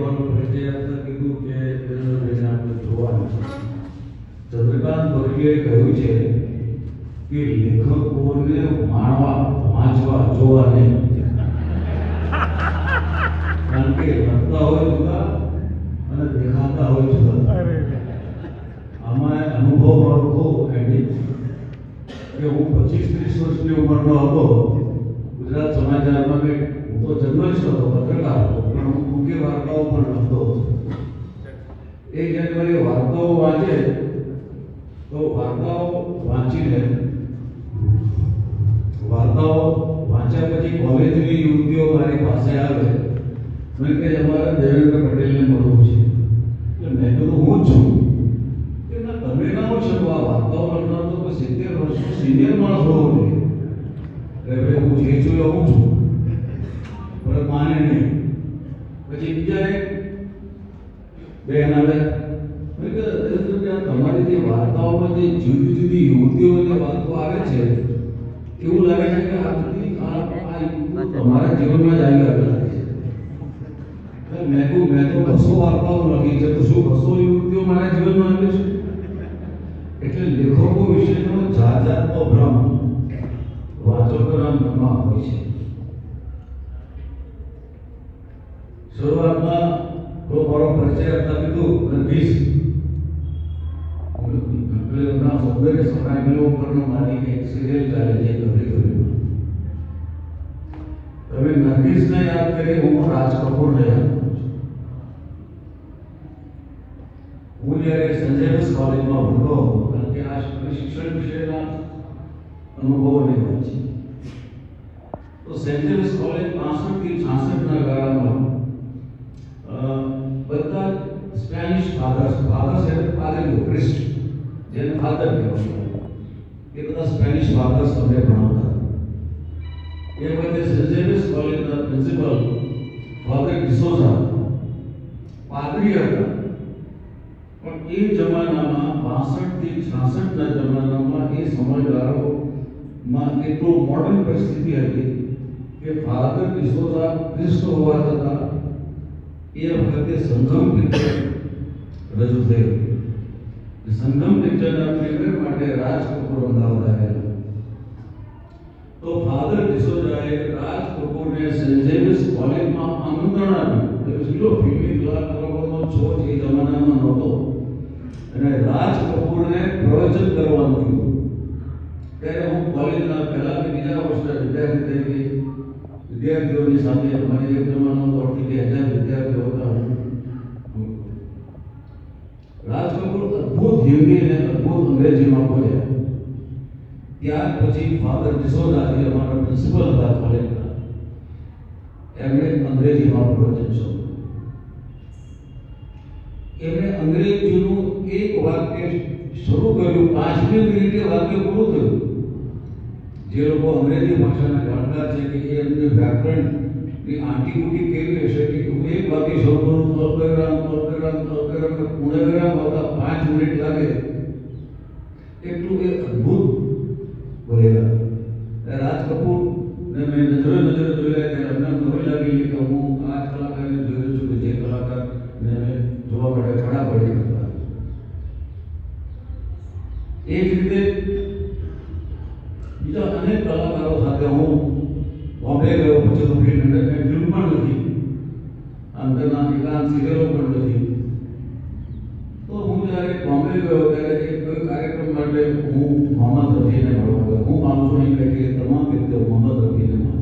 મારો પરિચય આપતા કીધું કે ચંદ્રભાઈને આપણે જોવાનું છે. ચંદ્રકાંત બગડીએ કહ્યું છે કે લેખકોને માણવા, વાંચવા, જોવા નહીં. કારણ કે લખતા હોય જુદા અને દેખાતા હોય જુદા. આમાં અનુભવ મારો બહુ એડિટ કે હું 25-30 વર્ષની ઉંમરનો હતો. ગુજરાત સમાચારમાં મેં હું તો જર્નલિસ્ટ હતો, પત્રકાર હતો, પણ હું ટૂંકી વાર્તાઓ પણ લખતો હતો. એ જાન્યુઆરી વાર્તાઓ વાંચે તો વાર્તાઓ વાંચ્યા પછી કોલેજની યુવતીઓ મારી પાસે આવે મને કે અમારે દેવેન્દ્ર પટેલને મળવું છે. એટલે મેં કીધું હું જ છું. કે ના, તમે ના હો શકો, આ વાર્તાઓ લખનાર તો 70 વર્ષનો સિનિયર માણસ હોવો જોઈએ. એટલે ભાઈ હું જે છું એ હું છું, પણ માને નહીં. પછી બીજા એક બેન આવે, તમારી જે વાર્તાઓમાં જે જુદી જુદી યુવતીઓની વાતો આવે છે એવું લાગે છે કે આ બધી તમારા જીવનમાં જ આવી લાગે છે. મેં તો 200 વાર્તાઓ લખી છે, તો શું 200 યુવતીઓ મારા જીવનમાં આવે છે? એટલે લેખકો વિશેનો જાતનો ભ્રમ વાચકોના મનમાં હોય છે. શરૂઆતમાં તો મારો પરિચય આપતા કીધું રંગીશ ના સૌંદર્ય સમ્રાટનો ઉપરનો મારી એક સિરિયલ ચાલે છે ગભરી. તમે નરગીસને યાદ કરી, હું રાજ કપૂરને યાદ કરું છું. હું જ્યારે સંજય કોલેજમાં ભણતો હતો, કારણ કે આ શિક્ષણ વિશેના અનુભવોની વાત છે, તો સેન્ટ જેમ્સ કોલેજ 65 થી 66 ગાળામાં બધા સ્પેનિશ ફાધર્સ એટલે પાદરીઓ, પ્રિસ્ટ, જેને ફાધર કહેવાય, એ બધા સ્પેનિશ ફાધર્સ અમને ભણાવતા. એ વખતે સેન્ટ જેમ્સ કોલેજના પ્રિન્સિપલ ફાધર ડિસોઝા પાદરી હતા. પણ એ જમાનામાં 65 થી 66 જમાનામાં એ સમયગાળોમાં એટલો મોડર્ન પરિસ્થિતિ હતી કે ફાધર ડિસોઝા પ્રિસ્ટ હોવા છતાં એ વખતે સંગમ પિક્ચર રજૂ થયું. સંગમ પિક્ચરના પ્રીમિયર માટે રાજ કપૂર અમદાવાદ આવેલા. તો ફાધર ડિસોઝાએ રાજ કપૂરને સેન્ટ જેમ્સ કોલેજમાં આમંત્રણ આપ્યું. એટલો ફિલ્મી કલાકારોનો છોડ એ જમાનામાં નહોતો, અને રાજ કપૂરને પ્રવચન કરવાનું કીધું. ત્યારે હું કોલેજના પહેલા કે બીજા વર્ષના વિદ્યાર્થી તરીકે વિદ્યાર્થીઓની સાથે અમારી એક જમાનામાં 2000 વિદ્યાર્થીઓ હતા. રાજ કપૂર અદ્ભુત હિન્દી અને અદ્ભુત અંગ્રેજીમાં બોલ્યા. ત્યાર પછી ફાધર ડિસોઝા જે અમારા પ્રિન્સિપલ હતા કોલેજના, એમણે અંગ્રેજીમાં પ્રવચન શરૂ. એમણે અંગ્રેજીનું એક વાક્ય શરૂ કર્યું, 5મી મિનિટે વાક્ય પૂરું થયું. જે લોકો અંગ્રેજી ભાષાના જાણકાર છે કે એમને વ્યાકરણની આંટીકુટી કેવી હશે કે હું એક વાક્ય શરૂ કરું, અલ્પવિરામ પૂર્ણવિરામ આવતા 5 મિનિટ લાગે, એટલું એ અદ્ભુત બોલેલા. રાજ કપૂર ને મેં નજરે જોયા ત્યારે અમને નવી લાગી કે હું આ કલાકારને જોયું છું કે જે કલાકારને જોવા માટે પડાપડી કરતા. એ જ રીતે બીજા અનેક કલાકારો સાથે હું બોમ્બે ગયો. પછી તો ફિલ્મ પણ લખી, અંદરના એકાંત સિરિયલો પણ લખી. તો હું જ્યારે બોમ્બે ગયો ત્યારે એક કાર્યક્રમ માટે હું મોહમ્મદ રફીને મળવા ગયો. હું માનું છું અહીં બેઠી તમામ વ્યક્તિઓ મોહમ્મદ રફીને જાણે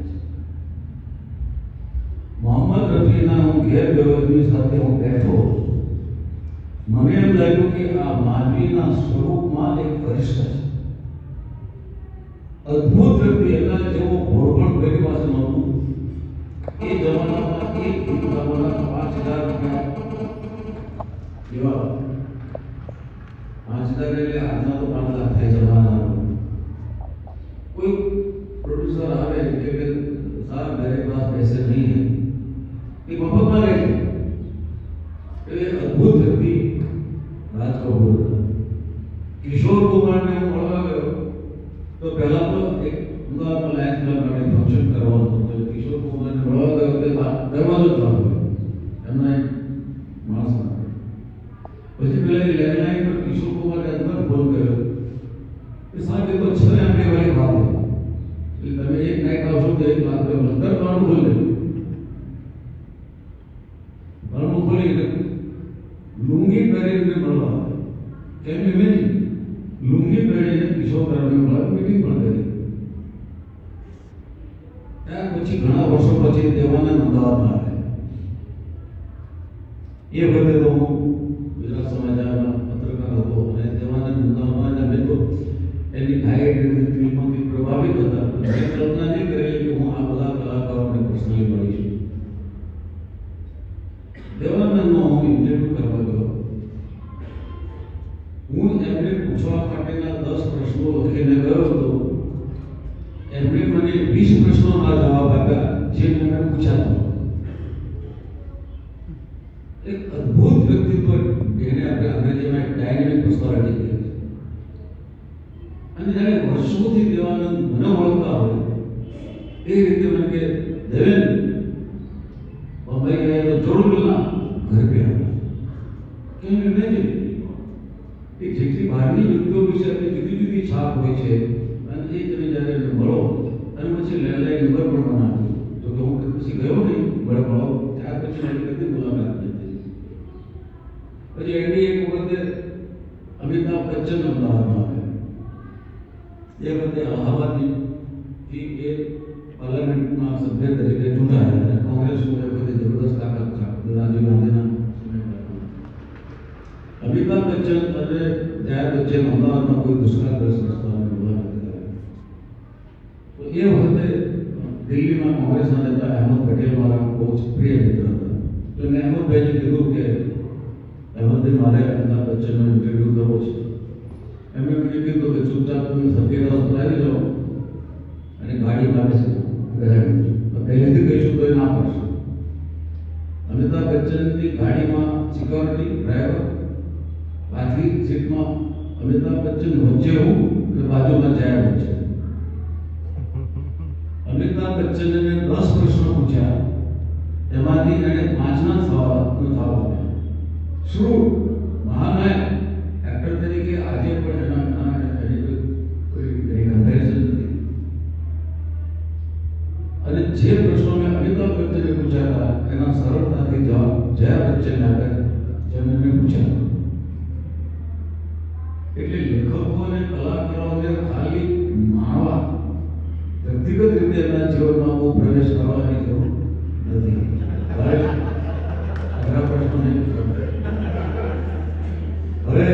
છે. મોહમ્મદ રફીના હું ઘેર ગયો, એમની સાથે હું બેઠો. મને એમ લાગ્યું કે આ માનવીના સ્વરૂપમાં એક ફરિશ્તા છે, અદ્ભુત વ્યક્તિ. એના જેવો ભોળપણ કોઈની પાસે નહોતું. એ જમાનામાં એક ગીત ગાવાના 5000 રૂપિયા એવા. 5000 એટલે આજના તો 5 લાખ થાય જમાના. કોઈ પ્રોડ્યુસર આવે કે સાहब मेरे पास पैसे नहीं है, એ મફતમાં લે છે. એ અદ્ભુત વ્યક્તિ રાજ કપૂર હતા. કિશોર કુમારને હું મળવા ગયો તો પહેલા તો એક અમદાવાદમાં લાયન્સ ક્લબ માટે ફંક્શન કરવાનું હતું. કિશોર કુમારને મળવા ગયો તે દરવાજો જ બંધ હતો. એમના कि साहब ये तो 6 एमडी वाली बात है कि તમે એક નાઈટ આવશો તો 1 લાખ રૂપિયા અંદર બાણું ખોલે બાણું ખોલીને લુંગી પહેરીને મળવા કેમ ઇમેજિન લુંગી પહેરીને કિશોર કરવાની મળવા મીટિંગ પણ કરી ત્યાર પછી ઘણા વર્ષો પછી દેવાનંદ અમદાવાદમાં આવ્યા એ વખતે તો હું ગુજરાત સમાચારના પત્રકાર હતો અને દેવાનંદ અમદાવાદમાં મેં તો એની ગાઈડ ફિલ્મોથી પ્રભાવિત હતા મેં કલ્પના નહીં કરેલી કે હું આ બધા કલાકારોને પર્સનલી મળીશ દેવાનંદનો હું ઇન્ટરવ્યુ કરવા ગયો હું એમને પૂછવા માટેના 10 પ્રશ્નો લખીને ગયો હતો એમણે મને 20 પ્રશ્નોના જવાબ આપ્યા જે મેં પૂછ્યા હતા એક અદ્ભુત વ્યક્તિત્વ જેને આપણે અંગ્રેજીમાં ડાયનેમિક પર્સનાલિટી કહીએ અને જ્યારે વર્ષોથી દેવાનંદ મને ઓળખતા હોય એ રીતે મને કે દેવેન બોમ્બે ગયા તો જરૂર મિલના ઘર पे आना કેમ ઇમેજિન એક જેટલી બહારની વ્યક્તિઓ વિશે જુદી જુદી છાપ હોય છે અને એ તમે જ્યારે મળો અને પછી લેન્ડલાઈન નંબર પણ બનાવ્યો તો કે હું પછી ગયો નહીં મળો ત્યાર પછી મારી કદી મુલાકાત નથી પછી એની એક વખતે અમિતાભ બચ્ચન અમદાવાદમાં આવ્યા એ વખતે અલ્હાબાદથી એ પાર્લામેન્ટના સભ્ય તરીકે ચૂંટાયા અને કોંગ્રેસનું એ વખતે જબરદસ્ત તાકાત રાજીવ ગાંધીના અમિતાભ બચ્ચન અને જયા બચ્ચન અમદાવાદમાં કોઈ દુષ્કાળગ્રસ્ત વિસ્તારમાં મુલાકાત તો એ વખતે દિલ્હીમાં કોંગ્રેસના નેતા અહેમદ પટેલ મારા બહુ જ પ્રિય મિત્ર હતા એટલે મેં અહેમદભાઈને કીધું કે અહેમદભાઈ મારે અમિતાભ બચ્ચનનો ઇન્ટરવ્યૂ કરવો છે એમણે મને કીધું કે ચૂપચાપ તમે સરકારી હોસ્પિટલ આવી જાઓ અને ગાડીમાં બેસી તો પહેલેથી કહીશું તો એ ના પડશે અમિતાભ બચ્ચનની ગાડીમાં સિક્યોરિટી ડ્રાઈવર પાછલી સીટમાં અમિતાભ બચ્ચન વચ્ચે હું અને બાજુમાં જયા બચ્ચન અમિતાભ બચ્ચને 10 પ્રશ્નો પૂછ્યા એમાંથી એણે 5ના સવાલનો જવાબ આપ્યો શું મહાનાયક એક્ટર તરીકે આજે પણ એની કોઈ કમ્પેરિઝન નથી અને જે પ્રશ્નો મેં અમિતાભ બચ્ચને પૂછ્યા હતા એના સરળતાથી જવાબ જયા બચ્ચન આપ્યા જેમને મેં પૂછ્યા એટલે લેખકો અને કલાકારોને ખાલી માણવા વ્યક્તિગત રીતે એમના જીવનમાં બહુ પ્રવેશ કરવાની જરૂર નથી આગળ પ્રશ્નો નહીં હવે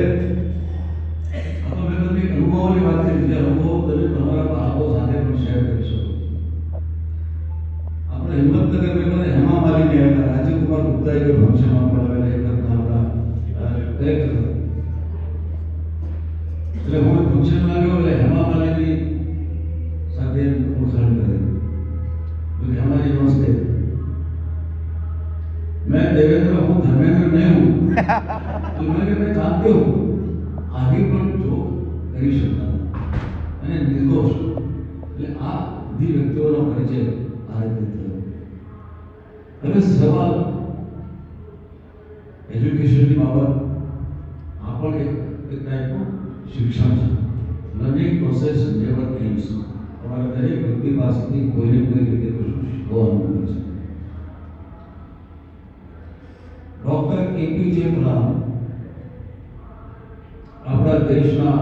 આ તો મેં તમને અનુભવોની વાત કરી જે અનુભવ તમે તમારા બાળકો સાથે પણ શેર કરી શકો આપણે હિંમતનગર મેં હેમા માલિની હતા રાજીવ કુમાર ગુપ્તાએ કોઈ ફંક્શનમાં બોલાવેલા એક વખત આપણા કલેક્ટર એટલે હું ફંક્શનમાં ગયો એટલે હેમા માલિની સાથે ઓળખાણ કરી बोले हमारी नमस्ते मैं देवेंद्र हूँ धर्मेंद्र नहीं हूँ तो मैं जानते हो आगे पर जो કરી શકતા અને નિર્દોષ એટલે આ બધી વ્યક્તિઓનો પરિચય આ રીતે થયો હવે સવાલ એજ્યુકેશનની બાબત આ પણ એક ટાઈપનું શિક્ષણ છે લર્નિંગ પ્રોસેસ નેવર એન્ડ્સ તમારા દરેક વ્યક્તિ પાસેથી કોઈને કોઈ રીતે કશું શીખવાનું હોય છે ડૉક્ટર એપીજે કલામ આપણા દેશના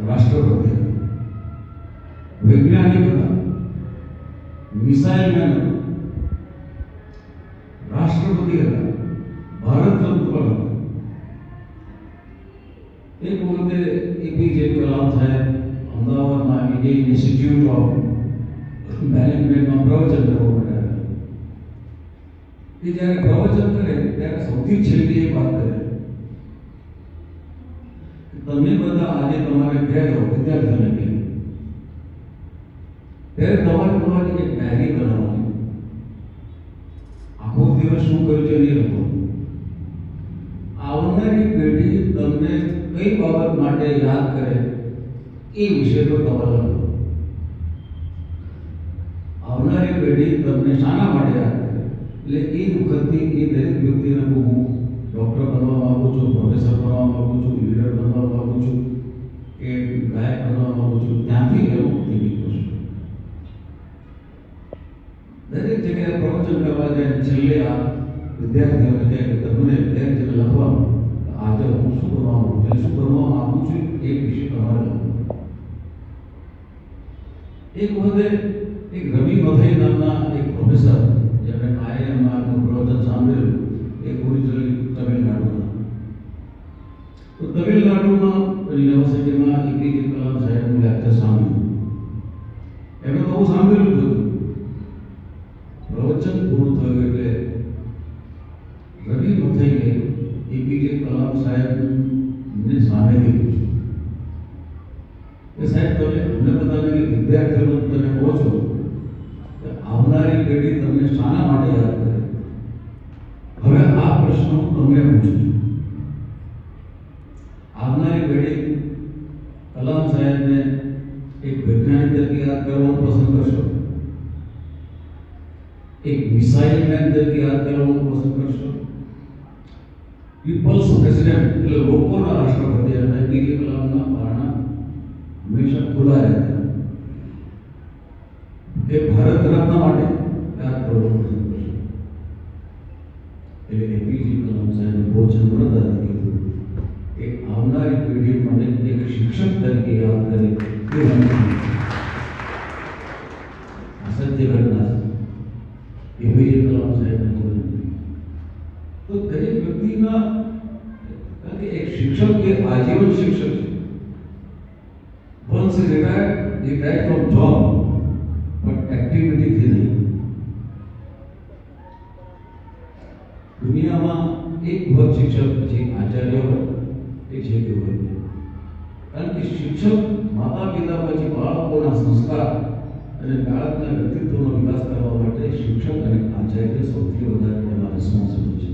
રાષ્ટ્રપતિ વૈજ્ઞાનિક હતા મિસાઇલ મેન હતા રાષ્ટ્રપતિ હતા ભારત રત્ન પણ હતા એક વખતે એપીજે કલામ સાહેબ અમદાવાદમાં ઇન્ડિયન ઇન્સ્ટિટ્યૂટ ઓફ મેનેજમેન્ટમાં પ્રવચન કરવા માટે કે જ્યારે પ્રવચન કરે ત્યારે સૌથી છેલ્લી એ વાત કરે તમે બધા આજે તમારે ઘેર જાઓ વિદ્યાર્થીઓને કહે ત્યારે તમારે તમારી એક ડાયરી બનાવવાની આખો દિવસ શું કર્યું છે નહીં લખો આવનારી પેઢી તમને કઈ બાબત માટે યાદ કરે એ વિષય પર તમારે લખો આવનારી પેઢી તમને શાના માટે યાદ કરે એટલે એ વખતથી એ દરેક વ્યક્તિને હું ડૉક્ટર બનવા માગું છું પ્રોફેસર બનવા માગું છું લીડર બનવા માગું છું કે ગાયક બનવા માંગુ છું, ત્યાંથી એવો નીકળ્યો છું. દરેક જગ્યાએ પ્રવચન કરવા જાય છેલ્લે આ વિદ્યાર્થીઓને કહે કે તમને એક જગ્યાએ લખવાનું આજે હું શું બનવા માંગુ છું, શું બનવા માંગુ છું એ વિશે તમારે લખવાનું. એક વખતે એક રવિ મથઈ નામના એક પ્રોફેસર જેમણે IIMRનું પ્રવચન સાંભળેલું, એ ઓરિજિનલી તમિલનાડુના. તો તમિલનાડુમાં યુનિવર્સિટીમાં APJ કલામ સાહેબનું લેક્ચર સાંભળ્યું. એમણે તો હું સાંભળેલું જ હતું. પ્રવચન પૂરું થયું એટલે રવિ મથઈએ APJ કલામ સાહેબને સામેથી પૂછ્યું કે સાહેબ તમે અમને બધાને વિદ્યાર્થીઓને તમે કહો છો કે આવનારી પેઢી તમને શાના માટે યાદ કરે? હવે આ પ્રશ્ન હું તમને પૂછું છું. આવનારી પેઢી કલામ સાહેબને એક વૈજ્ઞાનિક તરીકે યાદ કરવાનું પસંદ કરશો? એક મિસાઇલ મેન તરીકે યાદ કરવાનું પસંદ કરશો? પીપલ્સ પ્રેસિડેન્ટ એટલે લોકોના રાષ્ટ્રપતિ અને APJ કલામના પારણા હંમેશા ખુલ્લા રહેતા. એ ભારત રત્ન માટે યાદ કરવાનું પસંદ કરશો? એટલે APJ કલામ સાહેબે બહુ ચંદ્રતાથી કીધું કે આવનારી પેઢી મને એક શિક્ષક તરીકે યાદ કરે એ સત્ય ઘટના છે. APJ કલામ સાહેબને જીવન તો દરેક વ્યક્તિના, કારણ કે એક શિક્ષક એ આજીવન શિક્ષક છે. Once he retired from job, but activity થી નહીં. દુનિયામાં એક વર્ગ શિક્ષક જે આચાર્ય હોય એ છે કે હોય, કારણ કે શિક્ષક માતા પિતા પછી બાળકોના સંસ્કાર અને બાળકના વ્યક્તિત્વનો વિકાસ કરવા માટે શિક્ષક અને આચાર્ય સૌથી વધારે એમાં રિસ્પોન્સિબલ છે.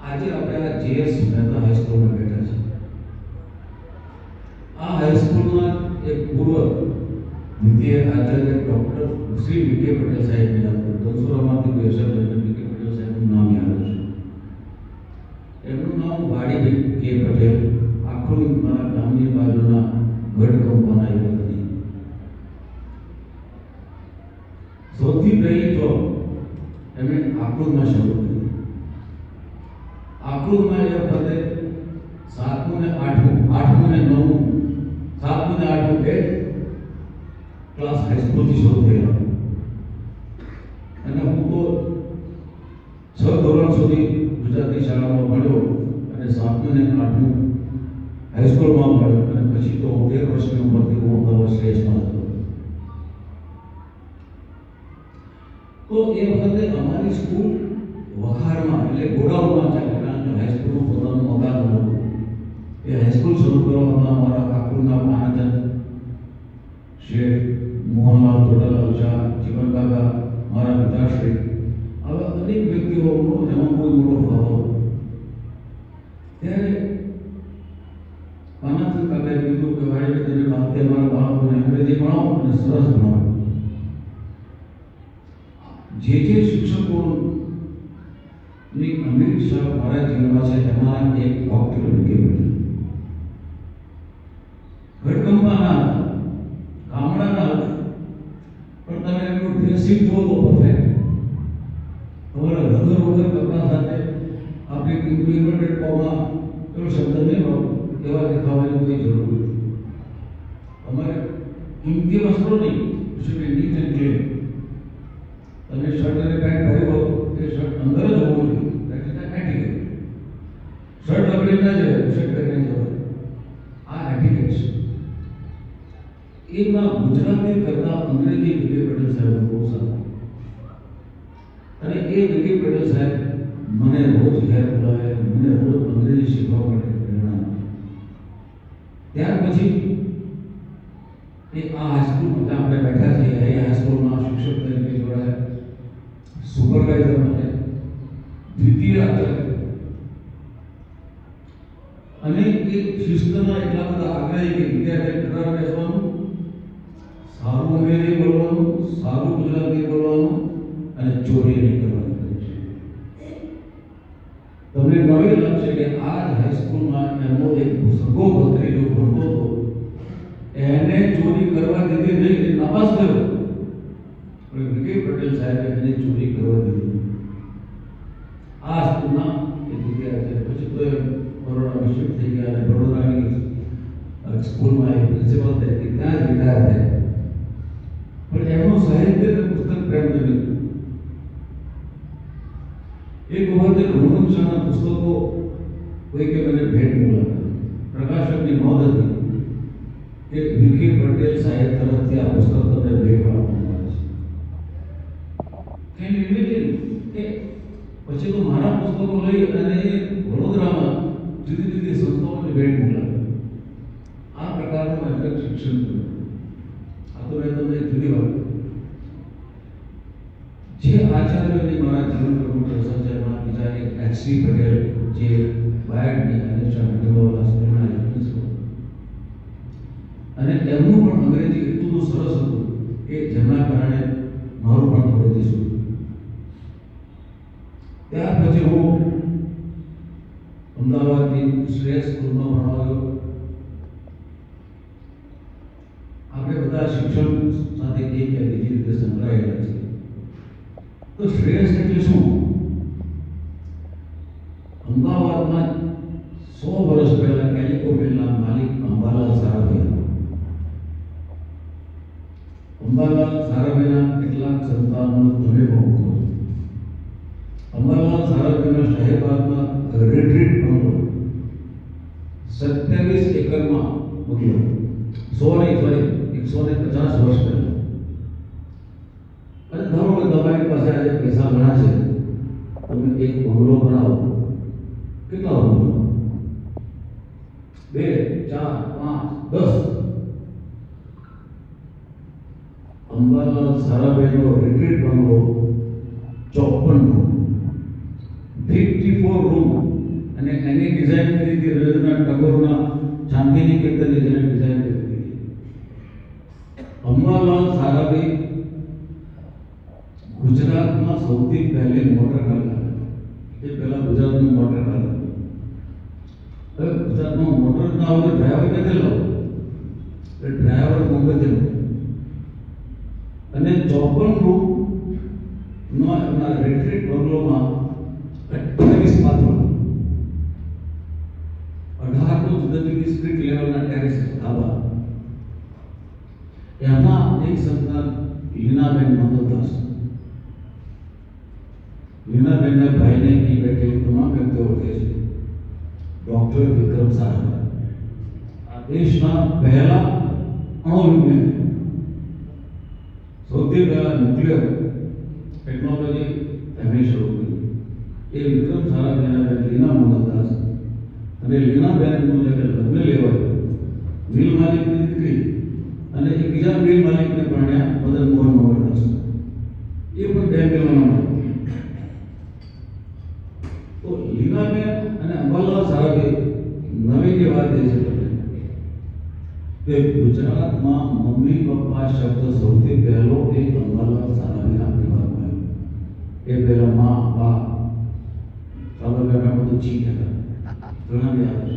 આજે આપણે આ JS મહેતા હાઈસ્કૂલમાં બેઠા છે. આ હાઈસ્કૂલમાં એક પૂર્વ દ્વિતીય આચાર્ય ડૉક્ટર શ્રી VK પટેલ સાહેબને યાદ કરું. ધનસુરામાંથી કોઈ અસર VK પટેલ સાહેબનું નામ યાદ હશે. એમનું નામ વાડીભાઈ K પટેલ. આખું મારા ગામની બાજુના ગઢકંપાના યુવકની સૌથી પહેલી જોબ એમણે આકૃતમાં શરૂ કરી. આકૃતમાં એ વખતે 7મું ને 8મું, 8મું ને 9મું, 7મું ને 8મું બે ક્લાસ હાઈસ્કૂલથી શરૂ થયેલા. અને હું તો 6 ધોરણ સુધી ગુજરાતી શાળામાં ભણ્યો અને 7મું ને 8મું હાઈસ્કૂલમાં ભણ્યો અને પછી તો 13 વર્ષની ઉંમરથી હું અમદાવાદ સ્ટેજમાં હતો. તો એ વખતે અમારી સ્કૂલ વખારમાં એટલે ગોડાઉનમાં ચાલે, કારણ કે હાઈસ્કૂલનું પોતાનું મકાન નહોતું. એ હાઈસ્કૂલ શરૂ કરવામાં અમારા આકૃતના પાનચંદ શેઠ, મોહનલાલ ચોટાલાલ શાહ, જીવન કાકા, મારા પિતાશ્રી, આવા અનેક વ્યક્તિઓનો એમાં બહુ મોટો ફાળો. ત્યારે પાનચંદ કાકાએ કીધું કે વાળી તમે બાળકે મારા બાળકોને અંગ્રેજી ભણાવો અને સરસ ભણાવો. જે શિક્ષકોની અમીર મારા જીવનમાં છે એમાં એક ડૉક્ટર VK પટેલ. ગઢકંપાના ગામડાના હતા, પણ તમે એમનું ડ્રેસિંગ જુઓ તો પરફેક્ટ. તમારા વગર કપડા સાથે આપણી ઇન્ટિગ્રેટેડ ફોર્મમાં પેલો શબ્દ નહીં વાપરો, એવા દેખાવાની કોઈ જરૂર નથી. તમારે કિંમતી વસ્ત્રો નહીં, should be neat and clean. તમે શર્ટ અને પેન્ટ પહેરી હો એ શર્ટ અંદર જ હોવું જોઈએ. That is etiquette. શર્ટ બગડી ના જાય, શર્ટ પહેરીને જવાય. આ એટિકેટ છે. એમાં ગુજરાતી કરતા અંગ્રેજી VK પટેલ સાહેબ બહુ સારું. અને એ VK પટેલ સાહેબ મને રોજ ઘેર બોલાવે, મને રોજ અંગ્રેજી શીખવા માટે પ્રેરણા આપે. ત્યાર પછી એ આ હાઈસ્કૂલમાં આપણે બેઠા છીએ, એ હાઈસ્કૂલમાં શિક્ષક તરીકે જોડાયા, સુપરવાઇઝર બને, દ્વિતીય આચાર્ય. અને એ શિસ્તના એટલા બધા આગ્રહી કે વિદ્યાર્થી કરાર બેસવાનું, સારું અંગ્રેજી બોલવાનું, સારું ગુજરાતી બોલવાનું અને ચોરી નહીં કરવાની. તમને તમને નવી લાગશે કે આ હાઈસ્કૂલમાં એમનો એક સગો ભત્રીજો ભણતો હતો, એને ચોરી કરવા દીધી નહીં, એ નાપાસ થયો. પણ વિજય પટેલ સાહેબે એને ચોરી કરવા દીધી. આ સ્કૂલના એ વિદ્યાર્થી પછી તો બરોડા શિફ્ટ થઈ ગયા અને બરોડાની સ્કૂલમાં એ પ્રિન્સિપલ તરીકે ત્યાં જ રિટાયર થયા. પણ એમનું સાહિત્ય અને પુસ્તક પ્રેમ નથી. એક વખતે રઘુવંશ શાહના પુસ્તકો કોઈકે મને ભેટ મોકલ્યા. પ્રકાશકની નોંધ હતી કે વિખી પટેલ સાહેબ તરફથી આ પુસ્તક તમને ભેટ આપવામાં આવે છે. કેમ ઇમેજિન કે પછી તો મારા પુસ્તકો લઈ અને વડોદરામાં જુદી જુદી સંસ્થાઓને ભેટ મોકલાવી. આ પ્રકારનું એમને શિક્ષણ કર્યું. આ તો મેં તમને જુદી વાત જે આચાર્યોની મારા જીવન પ્રમુખ સંચારમાં બીજા એક એચસી પટેલ જે બાયડની અને શાંતિવાલા સ્કૂલના પ્રિન્સિપલ, અને એમનું પણ અંગ્રેજી એટલું સરસ હતું કે જેના કારણે મારું પણ અંગ્રેજી સુધર્યું. ત્યાર પછી હું અમદાવાદની શ્રેષ્ઠ સ્કૂલમાં ભણાવ્યો. આપણે બધા શિક્ષણ સાથે એક કે બીજી રીતે સંકળાયેલા છીએ. તો શ્રેષ્ઠ એટલે શું? અમદાવાદમાં 100 વર્ષ પહેલા કેલિકો મિલના માલિક અંબાલાલ સારાભાઈ. અંબાલાલ સારાભાઈના કેટલાક સંતાનોનો તમે પણ કહો. અંબાલાલ સારાભાઈના શાહીબાગમાં રિટ્રીટ બંગલો 27 એકરમાં બંગલો 150 વર્ષ પહેલા. અને ધારો કે તમારી પાસે આજે પૈસા ઘણા છે, તમે એક બંગલો બનાવો. કેટલા બંગલો? 2, 4, 5, 10. અંબાલાલ સારાભાઈનો રિટ્રીટ બંગલો 54 રૂમ, 54 રૂમ. અને એની ડિઝાઇન કરી હતી રવીન્દ્રનાથ ટાગોરના શાંતિનિકેતનની જેને ડિઝાઇન કરી હતી. અંબાલાલ સારાભાઈ ગુજરાતમાં સૌથી પહેલી મોટર કાર લાવી. એ પહેલા ગુજરાતનું મોટર કાર હતું. હવે ગુજરાતમાં મોટર ના હોય તો ડ્રાઈવર ક્યાંથી લાવો? એ ડ્રાઈવર મુંબઈથી લાવો. અને 54 રૂમ નો એમના રિટ્રીટ બંગલોમાં 28 પાથરો, 18 જુદા જુદી સ્ટ્રીટ લેવલના ટેરેસ ધાબા. એમાં એક સંતાન લીનાબેન મંગલદાસ. લીનાબેનના ભાઈને અહીં બેઠેલી તમામ વ્યક્તિઓ ઓળખે છે. ડોક્ટર વિક્રમ સારાભાઈ આ દેશના પહેલા અણુવિજ્ઞાની, સૌથી પહેલા ન્યુક્લિયર ટેકનોલોજી એમણે શરૂ કરી. એ વિક્રમ સારાભાઈના બેન લીના મંગલદાસ. અને લીનાબેનનું જ્યારે લગ્ન લેવાય, મિલ માલિકની દીકરી અને એક બીજા મિલ માલિકને પરણ્યા મદન મોહન મોહનદાસ. એ પણ 2 મિલોના. તો લીનાબેન અને અંબાલાલ સારાભાઈ નવીની વાત એ છે કે ગુજરાતમાં મમ્મી પપ્પા શબ્દ સૌથી પહેલો એ અંબાલાલ સારાભાઈના પરિવારમાં આવ્યો. એ પહેલા મા બા સાબરકાંઠા બધું છી કહેતા ઘણા બી આવે છે.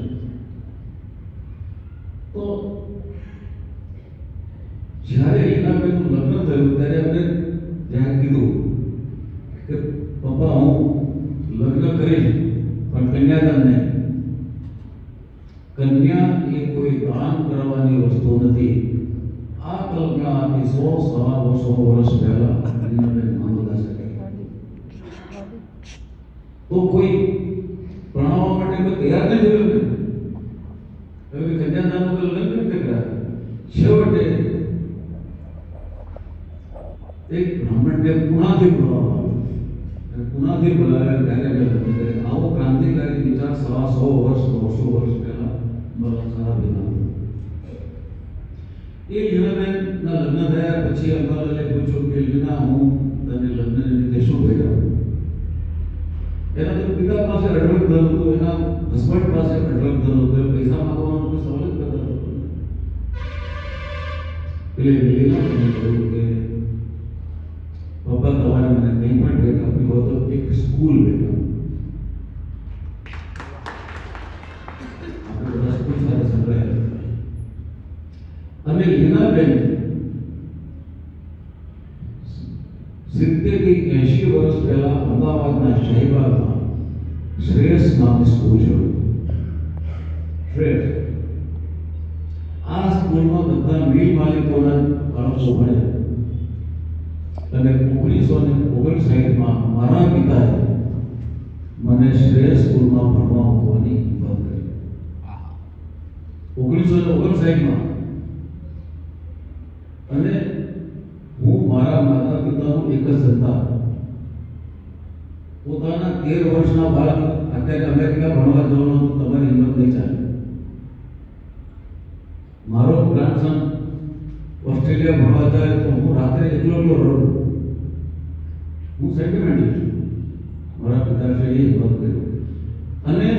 તો જ્યારે લીનાબેનનું લગ્ન થયું ત્યારે એમને ત્યાં કીધું કે પપ્પા હું લગ્ન કરીશ પણ કન્યાદાન નહીં. કન્યા એ કોઈ દાન કરવાની વસ્તુ નથી. આ કલ્પના આપી 100 વર્ષ પહેલા લીનાબેન મંગલદાસે કરી. તો કોઈ ભણાવવા માટે કોઈ તૈયાર નહીં થયું ને. હવે કન્યાદાન વગર લગ્ન નથી કર્યા. છેવટે એક બ્રાહ્મણને પુનાથી બોલાવવામાં આવ્યો. પુનાથી બોલાવ્યા ત્યારે મેં લગ્ન કર્યા. આવો ક્રાંતિકારી વિચાર 100 વર્ષ 100 વર્ષ પહેલા અંબાલાલ સારાભાઈના. એ લીનાબેનના લગ્ન થયા પછી અંબાલાલે પૂછ્યું કે લીના હું તને લગ્નને લીધે શું ભેગા? એના તો પિતા પાસે અઢળક ધન હતું, એના હસબન્ડ પાસે અઢળક ધન હતું. પૈસા માંગવાનો કોઈ સવાલ જ કરતા હતો. એટલે લીનાબેને કહ્યું કે પપ્પા તમારે મને કંઈ પણ ભેટ આપી હોય તો એક સ્કૂલ ભેટ આપો. અને લીનાબેન 70 થી 80 વર્ષ પહેલા અમદાવાદના શાહીબાગમાં શ્રેયસ નામની સ્કૂલ છે. શ્રેયસ આ સ્કૂલમાં બધા મિલ માલિકોના બાળકો ભણે અને 1959માં મારા પિતાએ મને શ્રેયસ સ્કૂલમાં ભણવા મૂકવાની હિંમત કરી. 1959માં અને હું મારા માતા પિતાનું એક જ સંતાન. પોતાના 13 વર્ષના બાળક અત્યારે અમેરિકા ભણવા જવાનું તો તમારી હિંમત નહીં ચાલે. મારો ગ્રાન્ડસન ઓસ્ટ્રેલિયા ભણવા જાય તો હું રાત્રે એકલો રડું. હું સેન્ટિમેન્ટલ છું. મારા પિતાશ્રીએ હિંમત કર્યો અને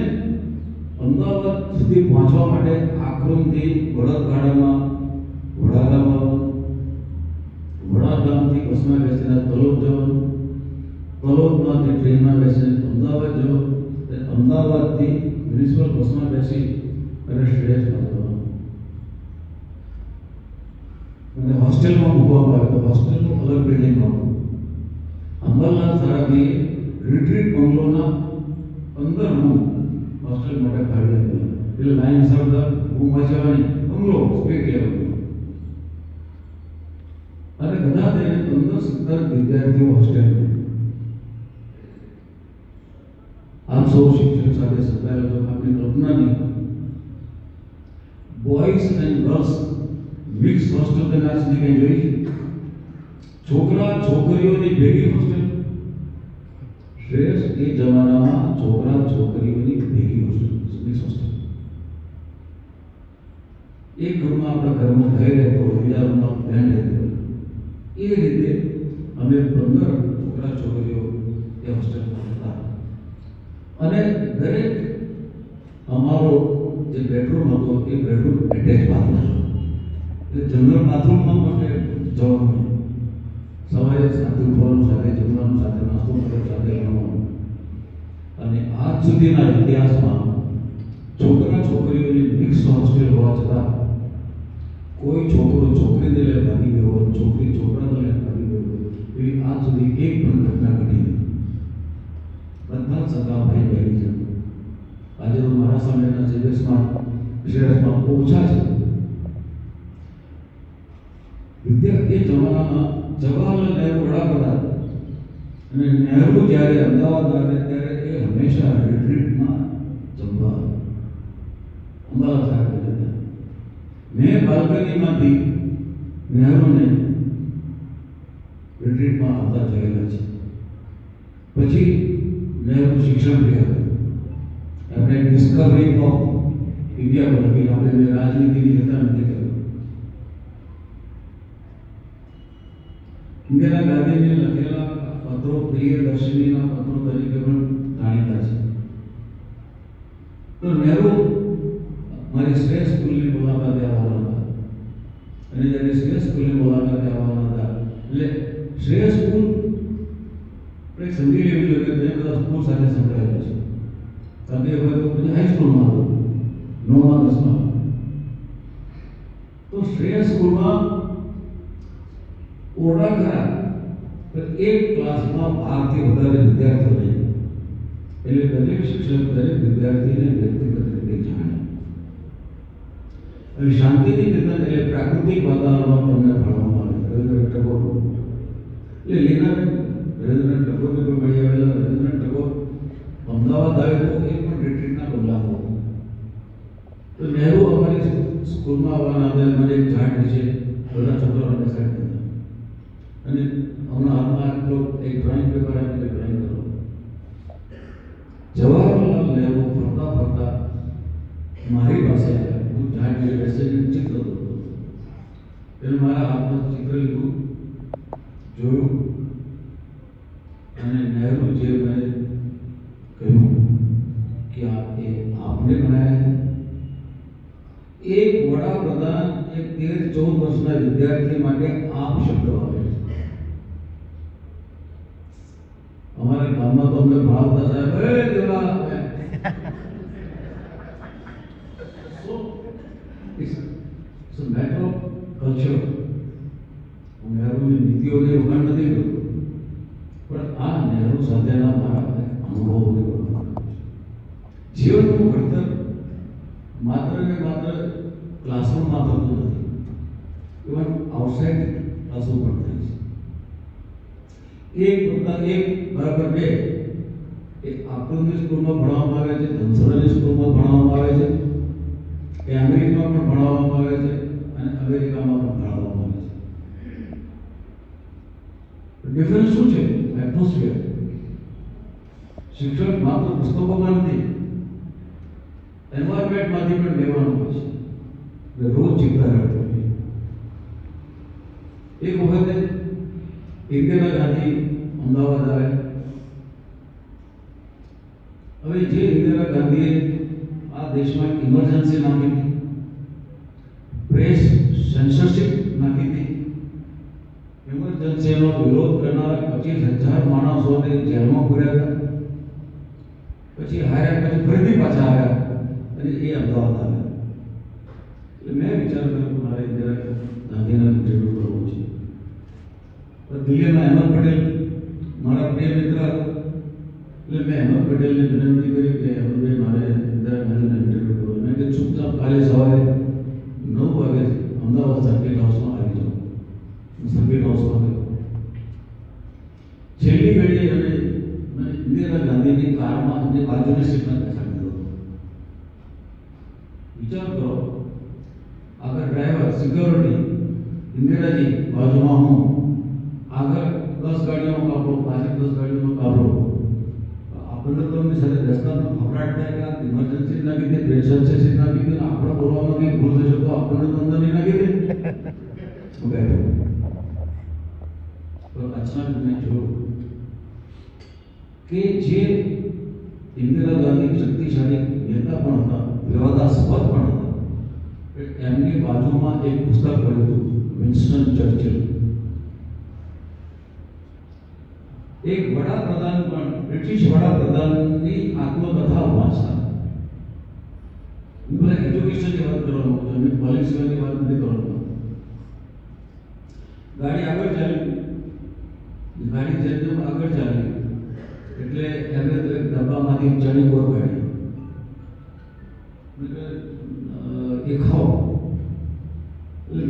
અમદાવાદ સુધી પહોંચવા માટે આક્રમથી બળદગાડામાં વડાગામથી બસમાં બેસીને તલોદ જવાનું, તલોદમાંથી ટ્રેનમાં બેસીને અમદાવાદ જવાનું, અમદાવાદથી મ્યુનિસિપલ બસમાં બેસી અને શ્રેયસમાં જવાનું. અને હોસ્ટેલમાં મૂકવામાં આવે તો હોસ્ટેલનું અલગ બિલ્ડિંગમાં અંબાલાલ સારાભાઈએ રિટ્રીટ બંગલોના 15 રૂમ હોસ્ટેલ માટે ફાળવી આપેલા. એટલે લાઈન સરદાર રૂમમાં જવાની બંગલો સ્પીડ લેવલ અને બધા તેને 15-17 વિદ્યાર્થીઓ હોસ્ટેલમાં. આપ સૌ શિક્ષક સાથે સંકળાયેલા છો, આપની કલ્પના નહીં. Boys and girls mix hostel તમે આજ સુધી કંઈ જોઈ? છોકરા છોકરીઓની ભેગી હોસ્ટેલ. શ્રેયસ એ જમાનામાં છોકરા છોકરીઓની ભેગી હોસ્ટેલ, મિક્સ હોસ્ટેલ. એક રૂમમાં આપણા ઘરમાં થઈ રહેતો, બીજા રૂમમાં બેન રહેતો. એ રીતે અમે 15 છોકરા છોકરીઓ એ હોસ્ટેલમાં હતા અને દરેક અમારો જે બેડરૂમ હતો એ બેડરૂમ એટેચ બાથરૂમ હતો. એટલે જનરલ બાથરૂમમાં માટે જવાનું. સવારે સાથે ઉઠવાનું, સાથે જમવાનું, સાથે નાસ્તો કરવાનો, સાથે રમવાનું. અને આજ સુધીના ઇતિહાસમાં છોકરા છોકરીઓની મિક્સ હોસ્ટેલ હોવા છતાં કોઈ છોકરો છોકરીને લઈને ભાગી ગયો હોય, છોકરી છોકરાને લઈને ભાગી ગયો હોય એવી આજ સુધી એક પણ ઘટના ઘટી નથી. બધા સગા ભાઈ બહેન છે. આજે તો મારા સામેના શ્રેયસમાં ઓછા છે. એ જમાનામાં જવાહરલાલ નહેરુ વડાપ્રધાન અને નહેરુ જ્યારે અમદાવાદ આવે ત્યારે એ હંમેશા રિટ્રીટમાં જમવા અંબાલાલ સાહેબ હતા. મેં બાલ્કનીમાંથી નહેરુને રિટ્રીટમાં આવતા જોયેલા છે. પછી નહેરુ શિક્ષણ રહ્યા. એમણે ડિસ્કવરી ઓફ ઇન્ડિયા પર લખી. આપણે રાજનીતિની જતા નથી કરી. ઇન્દિરા ગાંધીને લખેલા પત્રો પ્રિયદર્શિનીના પત્રો તરીકે પણ જાણીતા છે. તો નહેરુ મારી શ્રેષ્ઠ સ્કૂલની મુલાકાતે આવવાના હતા અને જ્યારે શ્રેષ્ઠ સ્કૂલની મુલાકાતે આવવાના હતા એટલે શ્રેષ્ઠ સ્કૂલ એક સમજી લેવું જોઈએ કે તે બધા સ્કૂલ સાથે સંકળાયેલા છે. કારણ કે હવે તો પછી હાઈસ્કૂલમાં હતો 9મા 10મા. તો શ્રેષ્ઠ સ્કૂલમાં ઓરડા ખરા એક ક્લાસમાં 12 થી વધારે વિદ્યાર્થીઓ રહે. એટલે દરેક શિક્ષક દરેક વિદ્યાર્થીને વ્યક્તિગત રીતે જાણે અને શાંતિનિકેતન એટલે પ્રાકૃતિક વાતાવરણમાં તમને ભણવામાં આવે. રવિન્દ્રનાથ ટાગોર એટલે લીનાબેન રવિન્દ્રનાથ ટાગોરને કોઈ મળી આવેલા. રવિન્દ્રનાથ ટાગોર અમદાવાદ આવે તો એ પણ રિટ્રીટના બંગલામાં. તો નહેરુ અમારી સ્કૂલમાં આવવાના હતા. મને એક ઝાડ નીચે બધા છોકરાઓને બેસાડી દીધા અને હમણાં હાલમાં આટલો એક ડ્રોઈંગ પેપર આપીને ડ્રોઈંગ કરો. જવાહરલાલ નહેરુ ફરતા ફરતા મારી પાસે હું ઝાડ નીચે બેસીને ચિત્ર દોરતો. એટલે મારા હાથમાં ચિત્ર લીધું, જોયું અને નહેરુ જે મને કહ્યું કે આપને બનાયા है. એક વડાપ્રધાન એક 13-14 વર્ષના વિદ્યાર્થી માટે આપ શબ્દ વાપરે છે. અમારા ગામમાં તો અમને ભાવતા સાહેબ દેવા it's a matter of પક્ષ હું નહેરુની નીતિઓની વખાણ નથી કરતો, પણ આ નહેરુ સાથેના મારા અનુભવોની વખાણ કરું છું. જીવનનું ઘડતર માત્ર ને માત્ર ક્લાસરૂમમાં થતું નથી, ઇવન આઉટસાઇડ ક્લાસરૂમ પણ થાય છે. 1+1=2 એ આકૃતિ સ્કૂલમાં ભણાવવામાં આવે છે, ધનસરાની સ્કૂલમાં ભણાવવામાં આવે છે, કેમ્બ્રિજમાં પણ ભણાવવામાં આવે છે અને અમેરિકામાં પણ ભણાવવામાં આવે છે. ડિફરન્સ શું છે? એટમોસ્ફિયર. શિક્ષણ માત્ર પુસ્તકોમાં નથી, એન્વાયરમેન્ટમાંથી પણ લેવાનું હોય છે. એટલે રોજ ચિંતા રાખવી જોઈએ. એક વખતે ઇન્દિરા ગાંધી અમદાવાદ આવ્યા. હવે જે ઇન્દિરા ગાંધીએ આ દેશમાં ઇમરજન્સી નાખી હતી, પ્રેસ સેન્સરશિપ નાખી હતી, ઇમરજન્સીનો વિરોધ કરનારા 25,000 માણસોને જેલમાં પૂર્યા હતા, પછી હાર્યા, પછી ફરીથી પાછા આવ્યા અને એ અમદાવાદ આવ્યા. એટલે મેં વિચાર કર્યો કે મારે ઇન્દિરા ગાંધીના ઇન્ટરવ્યૂ કરવું છે. દિલ્હીમાં અહેમદ પટેલ મારા પ્રિય મિત્ર હતા, એટલે મેં અહેમદ પટેલને વિનંતી કરી કે અહેમદભાઈ મારે ઇન્દિરા ગાંધીના ઇન્ટરવ્યૂ કરવો. મેં કે ચૂપચાપ કાલે સવારે 9 વાગે અમદાવાદ સર્કિટ હાઉસમાં આવી જાઓ. સર્કિટ હાઉસમાં ગયો. છેલ્લી ઘડીએ અને ઇન્દિરા ગાંધીની કારમાં એમની બાજુની સીટમાં બેસાડી દીધો. વિચાર કરો, આગળ ડ્રાઈવર, સિક્યોરિટી, ઇન્દિરાજી બાજુમાં હું, આગળ 10 ગાડીઓનો કાફલો, પાછળ 10 ગાડીઓનો કાફલો. આપણને તો એમની સાથે રસ્તામાં ફફડાટ થાય કે આ ઇમરજન્સી નાખી દે, પ્રેશર છે સીટ નાખી દે, આપણે બોલવામાં કંઈ ભૂલ થશે તો આપણને તો અંદર નહીં નાખી દે. બેઠો પણ અચાનક મેં જોયું કે જે ઇન્દિરા ગાંધી શક્તિશાળી નેતા પણ હતા, વિવાદાસ્પદ પણ હતા, એમની બાજુમાં એક પુસ્તક પડ્યું હતું, વિન્સ્ટન ચર્ચિલ. એક વડાપ્રધાન પણ બ્રિટિશ વડાપ્રધાનની આત્મકથા વાંચતા. હું બધા એજ્યુકેશનની વાત કરવાનો છું, મેં પોલિસીની વાત નથી કરવાનો. ગાડી આગળ ચાલી, ગાડી જેમ આગળ ચાલી એટલે એમને તો એક ડબ્બામાંથી ચણી બોર કાઢી, ये खाओ.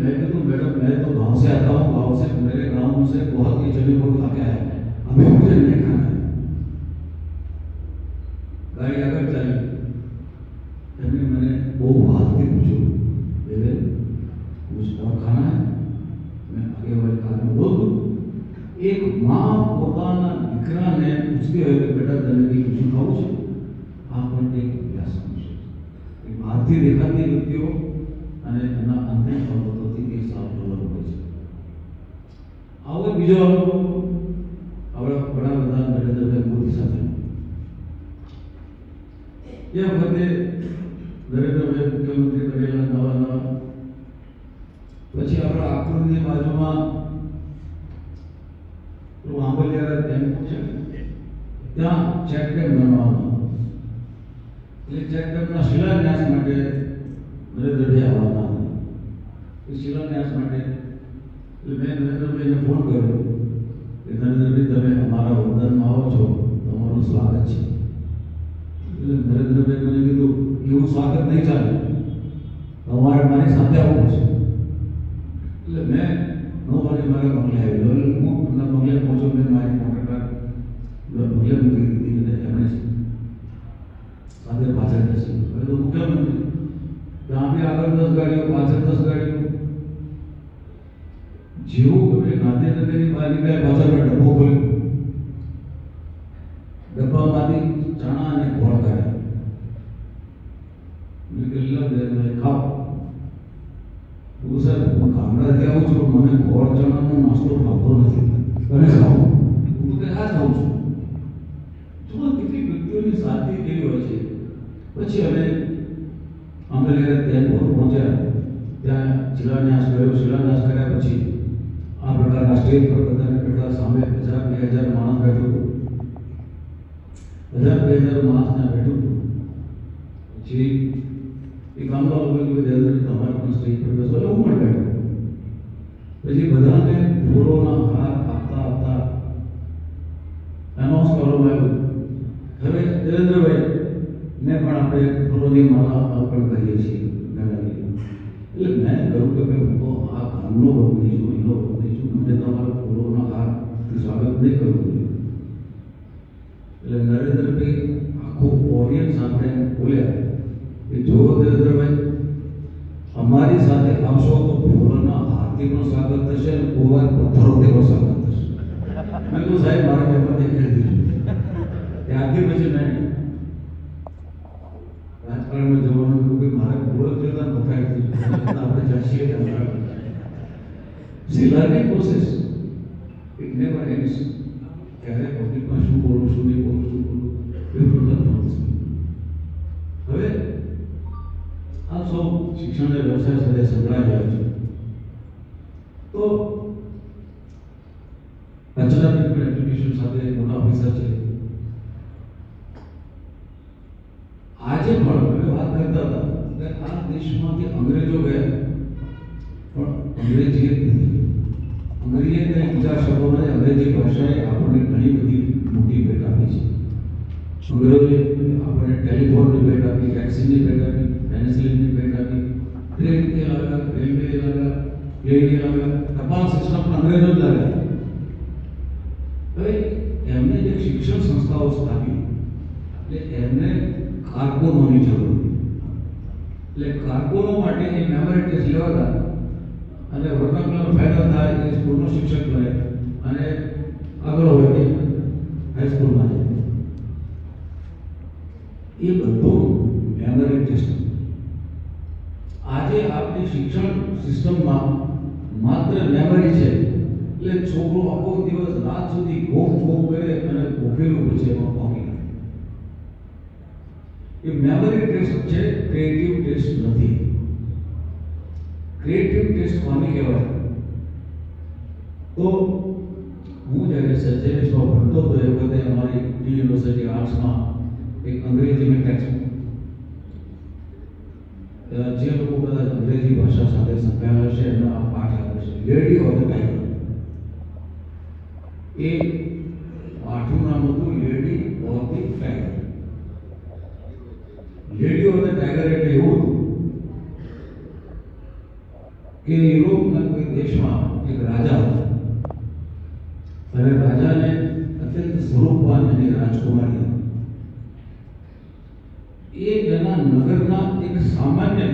मैं कहूँ मैडम मैं तो गांव से आता हूँ, गांव से मेरे गांव से बहुत ही चने बोल खा के आया है, अभी मुझे नहीं खाना है. गाड़ी आकर चली, मैंने वो बात की पूछो, बेटे मुझे और खाना है? मैं आगे वाले कार में बोल दूँ. एक माँ પોતાના દીકરાને પૂછતી હોય કે બેટા તને કઈ પૂછું ખાવું છે? આ પણ એક અભ્યાસ છે. બહારથી દેખાતી વ્યક્તિઓ અને એના અંતિમ બાબતોથી એ સાફ અલગ હોય છે. આવો બીજો અનુભવ આપણા વડાપ્રધાન નરેન્દ્રભાઈ મોદી સાથે. એ વખતે નરેન્દ્રભાઈ મુખ્યમંત્રી બનેલા નવા પછી આપણા આકૃતિની બાજુમાં આંબલિયારા ડેમ છે, ત્યાં ચેક ડેમ બનવાનો. એટલે ચેક ડેમના શિલાન્યાસ માટે નરેન્દ્રભાઈ આવવાના હતા. એ શિલાન્યાસ માટે એટલે મેં નરેન્દ્રભાઈને ફોન કર્યો કે નરેન્દ્રભાઈ તમે અમારા વતનમાં આવો છો, તમારું સ્વાગત છે. એટલે નરેન્દ્રભાઈ મને કીધું એવું સ્વાગત નહીં ચાલે, તમારે મારી સાથે આવવું છે. એટલે મેં 9 વાગે મારા બંગલે આવ્યો. હું એમના બંગલે પહોંચ્યો. મેં મારી મોટર કાર બંગલે મૂકી દીધી અને એમણે સાથે પાછળ બેસી. હવે તો મુખ્યમંત્રી ત્યાં બી આગળ 10 ગાડીઓ, પાછળ 10 ગાડીઓ. જેવું તમે ગાંધીનગરની બહાર નીકળ્યા, પાછળ મેં ડબ્બો ખોલ્યો. ડબ્બામાંથી ચણા અને ગોળ કાઢ્યા. મેં કીધું ખાઓ. સર હું ગામડાથી આવું છું, મને ગોળ ચણાનો નાસ્તો ભાવતો નથી, તમે ખાઓ. હું તો આ ખાઉં છું. જો કેટલીક વ્યક્તિઓની સાદગી કેવી હોય છે. પછી અમે આંબલિયારા ડેમ પર પહોંચ્યા, ત્યાં શિલાન્યાસ કર્યો. શિલાન્યાસ કર્યા પછી આ પ્રકારના સ્ટેજ પર બધાને બેઠા, સામે 1000-2000 માણસ બેઠું હતું. 1000-2000 માણસ ત્યાં બેઠું હતું. પછી એ ગામના લોકોએ કીધું તમારે પણ સ્ટેજ પર બેસો. એટલે હું પણ બેઠો. પછી બધાને ફૂલોના હાર આપતા આપતા એનાઉન્સ કરવામાં આવ્યું, હવે દેવેન્દ્રભાઈ ને પણ આપણે ફૂલોની માળા અર્પણ કરીએ છીએ ગણાવી. એટલે મેં કહ્યું કે ભાઈ હું તો આ ગામનો વતની છું, એનો વતની છું, મને તમારા ફૂલોના હારથી સ્વાગત નહીં કરવું જોઈએ. એટલે નરેન્દ્રભાઈ આખું ઓડિયન્સ સાથે એમ બોલ્યા કે જો દેવેન્દ્રભાઈ અમારી સાથે આવશો તો ફૂલોના હારથી પણ સ્વાગત થશે અને કોવાર પથ્થરોથી પણ સ્વાગત થશે. મેં કહ્યું સાહેબ મારે એમાંથી કહી દીધું. ત્યારથી પછી મેં રાજકારણમાં જવાનું કે મારે ઓળખ જોતા બફાઈ થઈ આપણે જાશીએ learning process it never ends. ક્યારે પબ્લિકમાં શું બોલું, શું નહીં બોલું, શું બોલું એ પ્રોબ્લેમ. હવે આ સૌ શિક્ષણ વ્યવસાય સાથે સંકળાયેલા છે. તો અચલા એપ્લિકેશન સાથે મોટા ઓફિસર છે. આજે પણ અમે વાત કરતા હતા કે આ દેશમાંથી અંગ્રેજો ગયા પણ અંગ્રેજી જ નથી. અંગ્રેજી અને બીજા શબ્દોને અંગ્રેજી ભાષાએ આપણને ઘણી બધી મોટી ભેટ આપી છે. અંગ્રેજોએ આપણને ટેલિફોનની ભેટ આપી, વેક્સિનની ભેટ આપી, પેનિસિલિનની ભેટ આપી, ટ્રેન કે લાવ્યા, રેલવે લાવ્યા, પ્લેન લાવ્યા, ટપાલ સિસ્ટમ પણ અંગ્રેજો જ લાવ્યા. હવે એમને જે શિક્ષણ સંસ્થાઓ સ્થાપી એટલે એમને કારકુનોની જરૂર હતી. એટલે કારકુનો માટે એ મેમરી ટેસ્ટ લેવાતા અને વર્નાક્યુલર ફાયદો થાય એ સ્કૂલનો શિક્ષક બને અને આગળ હોય તે હાઈસ્કૂલમાં જાય. એ બધું મેમરી ટેસ્ટ. આજે આપણી શિક્ષણ સિસ્ટમમાં માત્ર મેમરી છે. એટલે છોકરો આખો દિવસ રાત સુધી ગોમ કરે અને ગોખેલું પછી એમાં પામી. એ મેમરી ટેસ્ટ છે, ક્રિએટિવ ટેસ્ટ નથી. ક્રિએટિવ ટેસ્ટ કોને કહેવાય? તો હું જ્યારે સર્જરીમાં ભણતો હતો એ વખતે અમારી યુનિવર્સિટી આર્ટ્સમાં એક અંગ્રેજીની ટેક્સ્ટ, જે લોકો કદાચ અંગ્રેજી ભાષા સાથે સંકળાયેલા છે એનો આ પાઠ આવે છે, લેડી ઓફ ધ ટાઈગર. એ પાઠનું નામ હતું lady of the tiger. Lady of the tiger એટલે એવું હતું કે યુરોપના કોઈ દેશમાં એક રાજા હતો અને રાજાને અત્યંત સ્વરૂપવાન એની રાજકુમારી હતી. એ એના નગરના એક સામાન્ય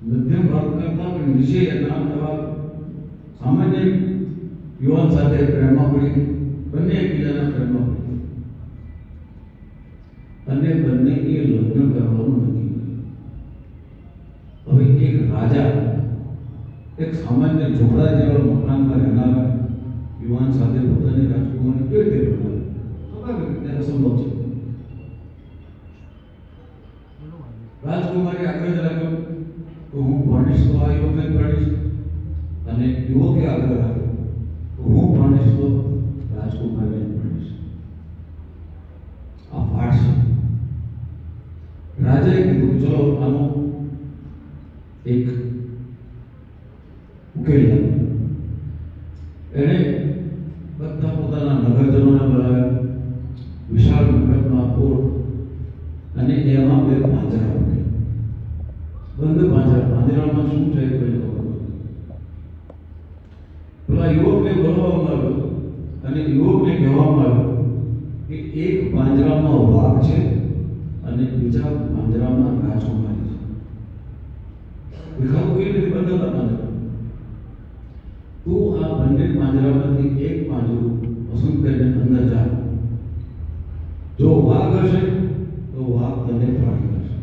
મધ્યમ વર્ગ કરતા પણ નીચે એના એવા સામાન્ય યુવાન સાથે પ્રેમમાં પડી. બંને એકબીજાના પ્રેમમાં પડી અને બંને એ લગ્ન કરવાનું નક્કી કર્યું. હવે એક રાજા એક સામાન્ય ઝોપડા જેવા મકાનમાં રહેનારા યુવાન સાથે પોતાની રાજકુમારી કેવી રીતે બનાવે? સ્વાભાવિક રીતે અસંભવ છે. રાજકુમારી આગળ રાખ્યો તો હું ભણીશ તો આ યુવકે ભણીશ, અને યુવકે આગળ રાખ્યો તો હું ભણીશ તો રાજકુમારીને ભણીશ. આ પાઠ છે. રાજાએ કીધું ચલો આનો એક ઉકેલ લાવ્યો. એણે બધા પોતાના નગરજનોને બોલાવ્યા, વિશાળ મંડપમાં કોટ અને એમાં બે પાંજરા મૂક્યા. બંધ પાંજરા. પાંજરામાં શું છે કોઈ ખબર નથી. પેલા યુવકને બોલાવવામાં આવ્યો અને યુવકને કહેવામાં આવ્યું કે એક પાંજરામાં વાઘ છે અને બીજા પાંજરામાં રાજકુમારી છે. દેખાવ કેવી રીતે બંધ હતા પાંજરા? તું આ બંને પાંજરામાંથી એક પાંજરું પસંદ કરીને અંદર જા. જો વાઘ હશે તો વાઘ તને ફાડી કરશે,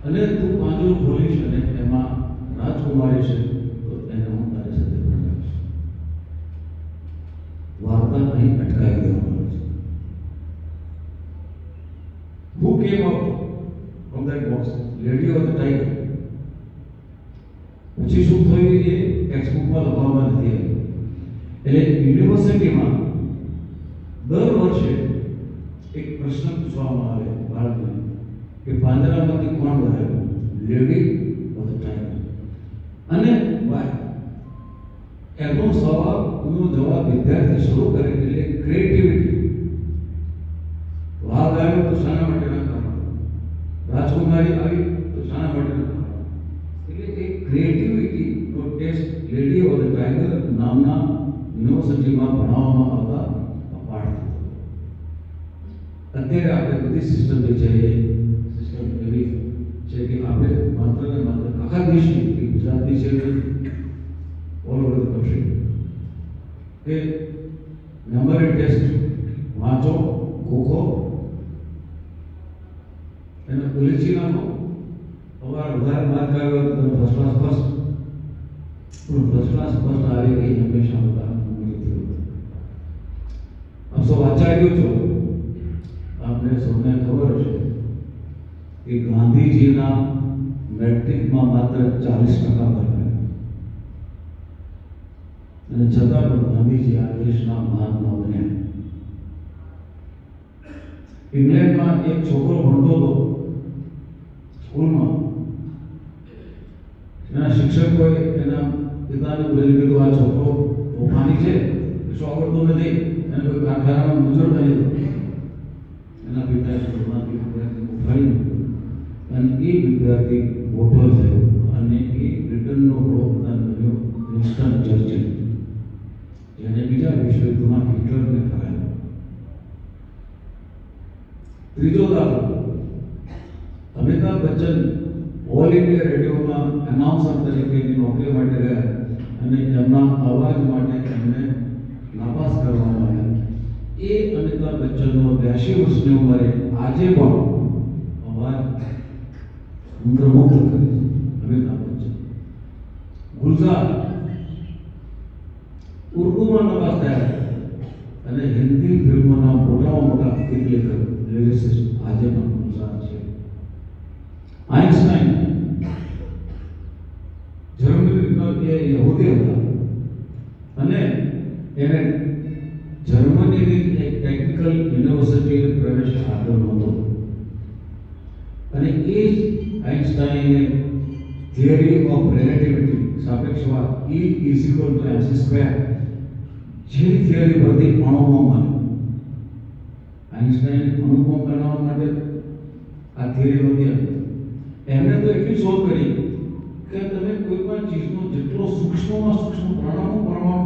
અને તું પાંજરું ખોલીશ અને એમાં રાજકુમારી છે તો એને હું તારી સાથે ભણાવીશ. વાર્તા અહીં અટકાવી દેવામાં આવે છે. Who came out from that box? Lady of the Tiger. પછી શું થયું એ ટેક્સ્ટબુકમાં લખવામાં નથી આવ્યું. એટલે યુનિવર્સિટીમાં દર વર્ષે એક પ્રશ્ન પૂછવામાં આવે બાળકને કે પાંજરામાંથી કોણ બહાર આવ્યું? લેડી ઓફ ધ ટાઈગર અને વાય. સવાલનો જવાબ વિદ્યાર્થી શરૂ કરે એટલે ક્રિએટિવિટી. વાઘ આવ્યો તો શાના માટેના કારણ, રાજકુમારી આવી તો શાના માટેના કારણ. એટલે એક ક્રિએટિવિટીનો test lady of the tiger નામના યુનિવર્સિટીમાં ભણાવવામાં આવતા પાઠ થતો. અત્યારે આપણે બધી સિસ્ટમ જે છે એ સિસ્ટમ એવી છે કે આપણે માત્ર ને માત્ર આખા દેશની કે ગુજરાતની છે ઓલ ઓવર ધ કન્ટ્રી કે નંબર ટેસ્ટ વાંચો, ગોખો, એને ઉલેચી નાખો. તમારા વધારે માર્ક આવ્યો તો તમે ફર્સ્ટ ક્લાસ ફર્સ્ટ, પણ ફર્સ્ટ ક્લાસ ફર્સ્ટ આવે એ હંમેશા બધા નથી. આપ સૌ આચાર્યો છો, આપને સૌને ખબર હશે કે ગાંધીજીના મેટ્રિકમાં માત્ર 40% ભર્યા અને છતાં પણ ગાંધીજી આ દેશના મહાત્મા બન્યા. ઇંગ્લેન્ડમાં એક છોકરો ભણતો હતો સ્કૂલમાં. એના શિક્ષકોએ એના પિતાને બોલાવી કીધું, આ છોકરો તોફાની છે, શું આવડતું નથી, એને કોઈ કારખાનામાં મજૂર કરી દો. એના પિતાએ સ્કૂલમાંથી વિદ્યાર્થી ઉઠાવી અને એ વિદ્યાર્થી મોટો થયો અને એ બ્રિટનનો વડાપ્રધાન બન્યો વિન્સ્ટન ચર્ચિલ, જેને બીજા વિશ્વયુદ્ધમાં હિટલરને હરાવ્યો. ત્રીજો દાખલો, અમિતાભ બચ્ચન ઓલ ઇન્ડિયા રેડિયોમાં એનાઉન્સર તરીકેની નોકરી માટે ગયા અને એમના અવાજ માટે એમને નાપાસ કરવામાં આવ્યા. એ અમિતાભ બચ્ચનનો 82 વર્ષની ઉંમરે આજે પણ અવાજ મંત્રમુગ્ધ કરે છે. અમિતાભ બચ્ચન. ગુલઝાર ઉર્દુમાં નાપાસ થયા અને હિન્દી ફિલ્મોના મોટામાં મોટા ગીત લેખક લિરિસિસ્ટ આજે પણ ગુલઝાર છે. આઇન્સ્ટાઈન જર્મનીનો એ યહૂદી હતા અને એને જર્મનીની એક ટેકનિકલ યુનિવર્સિટીએ પ્રવેશ આપ્યો નહોતો અને એ જ આઇન્સ્ટાઈને થિયરી ઓફ રિલેટિવિટી સાપેક્ષવાદ E = mc², જે થિયરી પરથી અણુબોમ્બ બન્યો. આઇન્સ્ટાઈને અણુબોમ્બ બનાવવા માટે આ થિયરી નહોતી. એમણે તો એટલી શોધ કરી કે તમે કોઈ પણ ચીજનો જેટલો સૂક્ષ્મમાં સૂક્ષ્મ પરમાણુ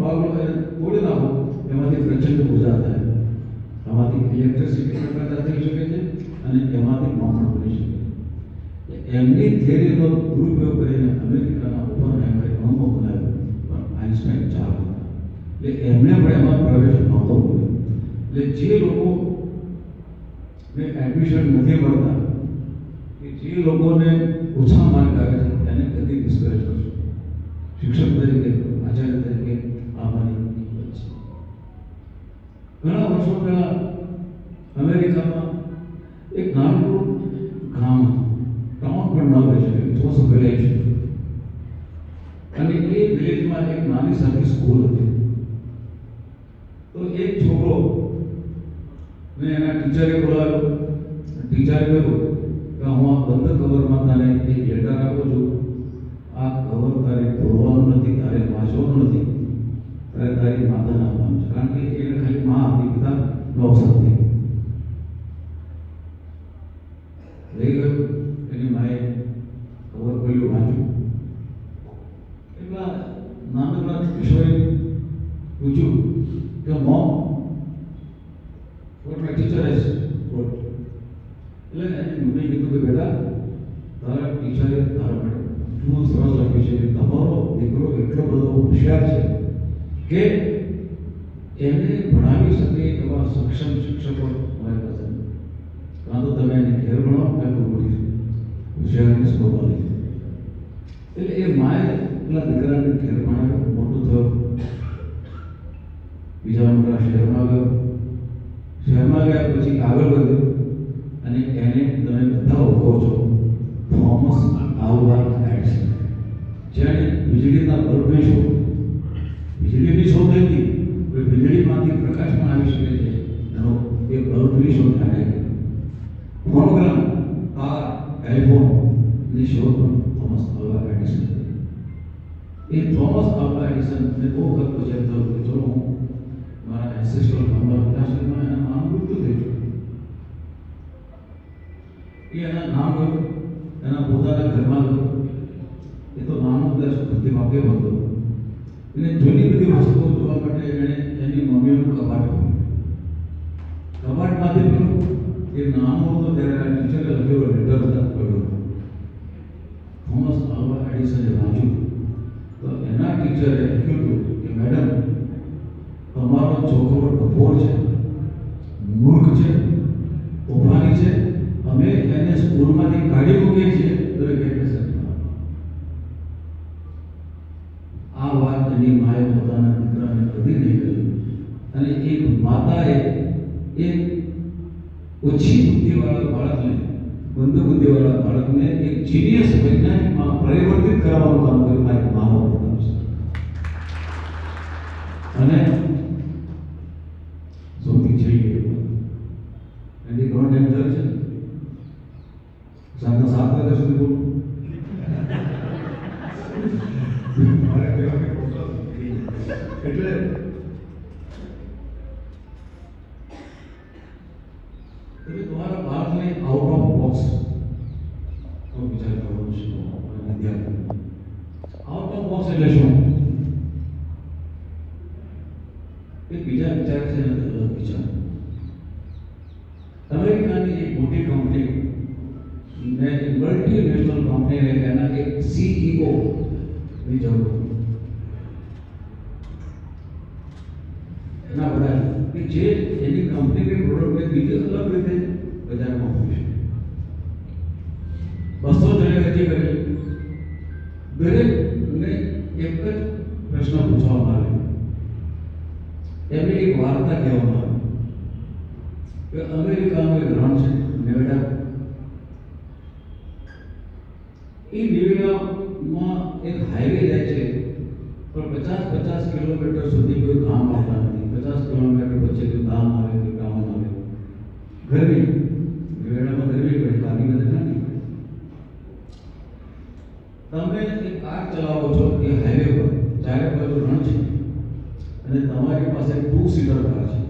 ભાગ એને તોડી નાખો, એમાંથી પ્રચંડ ઉર્જા થાય. એમાંથી ઇલેક્ટ્રિસિટી પેદા થઈ શકે છે અને એમાંથી બોમ્બ બની શકે છે. એમની થિયરીનો દુરુપયોગ કરીને અમેરિકાના ઓપનહાઇમરે અણુબોમ્બ બનાવ્યો, પણ આઇન્સ્ટાઈન ચાર હતા. એટલે એમણે પણ એમાં પ્રવેશ નહોતો કર્યો. એટલે જે લોકો એડમિશન નથી મળતા, કે જે લોકોને ઓછા માર્ક આવે છે, એને કદી ડિસ્કરેજ કરશો. શિક્ષક તરીકે, આચાર્ય તરીકે આ મારી કિંમત છે. ઘણા વર્ષો પહેલા અમેરિકામાં એક નાનકડું ગામ હતું, ટાઉન પણ ન કહી શકે, ચોસ વિલેજ, અને એ વિલેજમાં એક નાની સારી સ્કૂલ હતી. તો એક છોકરો મેં એના ટીચરે બોલાવ્યો. ટીચરે કહ્યું કે હું આ બંધ કવરમાં તને એક લેટર આપું છું, આ કવર તારે ખોલવાનું નથી, તારે વાંચવાનું નથી, તારે તારી માતાને આપવાનું છે. કારણ કે એને ખાલી મા હતી, પિતા નોકસર થઈ. લઈ ગયો, એની માએ કવર ખોલ્યું, વાંચ્યું. એટલા નાનકડા કિશોરે પૂછ્યું કે mom, what my teacher has wrote. એટલે એની મમ્મીએ કીધું કે બેટા, તારા ટીચરે તારા માટે એટલું સરસ લખ્યું છે કે તમારો દીકરો એટલો બધો હોશિયાર છે કે એને ભણાવી શકે એવા સક્ષમ શિક્ષકો મારી પાસે. કાં તો તમે એને ઘેર ભણાવો, કાં કોઈ મોટી હોશિયારની સ્કોપ આપી. એટલે એ માએ પેલા દીકરાને ઘેર ભણાવ્યો, મોટું થયો, બીજા મોટા શહેરમાં ગયો. શહેરમાં ગયા પછી આગળ વધ્યો અને એને તમે બધા ઓળખો છો, થોમસ આલ્વા એડિસન, જેણે વીજળીના બલ્બની શોધ, વીજળીની શોધ હતી, વીજળીમાંથી પ્રકાશ પણ આવી શકે છે, એનો એ બલ્બની શોધ એને કરી. ફોનોગ્રામ, તાર, ટેલિફોનની શોધ પણ થોમસ આલ્વા એડિસન કરી. એ થોમસ આલ્વા એડિસનને બહુ વખત વિચાર થયો કે ચલો હું મારા એન્સેસ્ટ્રલ નંબર ઉદાસીમાં એના નામ મૃત્યુ થઈ ગયું. એ એના નામ ગયું, એના પોતાના ઘરમાં ગયું. એ તો નાનો દસ બુદ્ધિમાં કેવો હતો એને જૂની બધી વસ્તુઓ જોવા માટે એણે એની મમ્મીનું કબાટ ખોલ્યું. કબાટમાંથી પેલું એ નાનો હતો ત્યારે ટીચરે લખ્યો લેટર બધા પડ્યો. થોમસ આલ્વા એડિસને વાંચ્યું તો એના ટીચરે લખ્યું હતું કે મેડમ, તમારો છોકરો ડફોર છે, મૂર્ખ છે, તોફાની છે, અમે એને સ્કૂલમાંથી કાઢી મૂકીએ છીએ તો એ ગેરકાયદેસર. આ વાત એની માએ પોતાના દીકરાને કદી નહીં કરી. અને એક માતાએ એક ઓછી બુદ્ધિવાળા બાળકને, મંદ બુદ્ધિવાળા બાળકને એક જીનિયસ વૈજ્ઞાનિકમાં પરિવર્તિત કરવાનું કામ કર્યું. આ એક માનવ પ્રતાપ છે. અને સૌથી છેલ્લી એની ઘણો ટાઈમ થયો છે, સાંજના 7 વાગ્યા સુધી બોલું. એટલે તમારા બાળકને આઉટ ઓફ બોક્સ તો વિચાર કરવો છે. વિદ્યાર્થી આઉટ ઓફ બોક્સ એટલે શું? એ બીજા વિચાર છે ને અલગ વિચાર. અમેરિકાની એક મોટી કંપની ને એક મલ્ટીનેશનલ કંપનીને એના એક CEO ની જરૂર હતી. એના વડા કે જે એની કંપનીની પ્રોડક્ટને બીજી અલગ રીતે બજારમાં મૂકી શકે. 200 જણે અરજી કરી. દરેકને એક જ પ્રશ્ન પૂછવામાં આવે. એમને એક વાર્તા કહેવામાં આવે કે અમેરિકાનું એક રણ છે નેવાડા. એ નેવાડામાં એક હાઈવે જાય છે પણ 50 કિલોમીટર સુધી કોઈ ગામ આવતા નથી. 50 કિલોમીટર પછી કોઈ ગામ આવે, કોઈ ગામ આવે. ગરમી, નેવાડામાં ગરમી પડે, બાકી બધા નથી. તમે એક કાર ચલાવો છો એ હાઈવે પર, ચારે બાજુ રણ છે અને તમારી પાસે 2 સીટર કાર છે.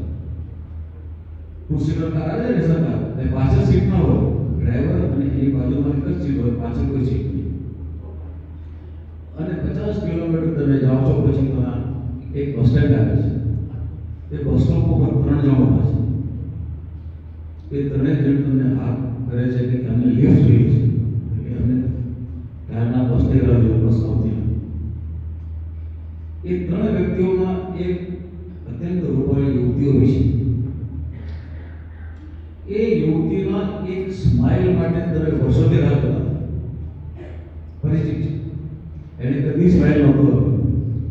2 સીટર કાર આવે ને સરકાર, એ પાછળ સીટ ના હોય, ડ્રાઈવર અને એની બાજુમાં એક જ સીટ હોય, પાછળ કોઈ સીટ નહીં. અને 50 કિલોમીટર તમે જાઓ છો પછી તમે એક બસ સ્ટેન્ડ આવે છે. એ બસ સ્ટોપ ઉપર 3 જણો ઉભા છે. એ ત્રણેય જણ તમને હાથ કરે છે કે તમને લિફ્ટ જોઈએ છે. એટલે અમને ત્યારના બસ સ્ટેન્ડ જોઈએ, બસ આવતી નથી. એ 3 વ્યક્તિઓમાં એક અત્યંત રૂપાળી યુવતીઓ હોય છે. એ યુવતીના એક સ્માઇલ માટે તમે વર્ષોથી રાહ જોતા પરિચિત છે. એને કદી સ્માઇલ નહોતો આવ્યો.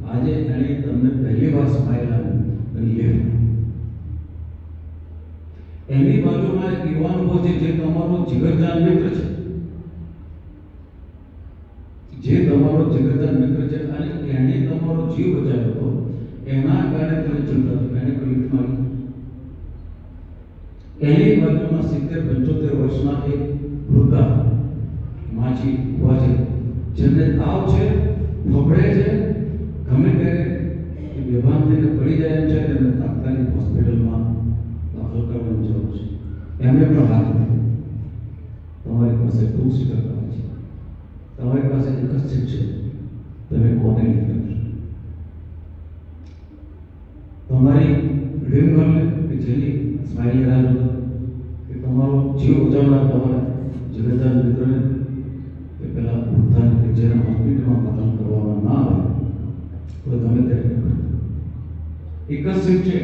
આજે એણે તમને પહેલી વાર સ્માઇલ આપી અને લેફ્ટ. એની બાજુમાં એક યુવાન ઉભો છે જે તમારો જીગરજાન મિત્ર છે. જે તમારો જીગરજાન મિત્ર છે અને એણે તમારો જીવ બચાવ્યો હતો. એના કારણે તમે ચિંતા છો. એણે કોઈ લિફ્ટ માંગી. એની બાજુમાં 70-75 વર્ષના એક વૃદ્ધા માછી ઉભા છે જેમને તાવ છે, ફફડે છે, ગમે ત્યારે બેભાન થઈને પડી જાય એમ છે. તેમને તાત્કાલિક હોસ્પિટલમાં દાખલ કરવાની જરૂર છે. એમને પણ હાથ નથી. તમારી પાસે 2 સીટર કાર છે, તમારી પાસે એક જ સીટ છે. તમે કોને લિફ્ટ કરશો? તમારી ડ્રીમ ગર્લને કે જેની સ્માઇલ રાહ જોતા, કે તમારો જીવ બચાવનાર તમારા જીગરજાન મિત્રને, કે પેલા વૃદ્ધાને કે જેને હોસ્પિટલમાં દાખલ કરવામાં ના આવે તો તમે તેને એક જ સીટ છે.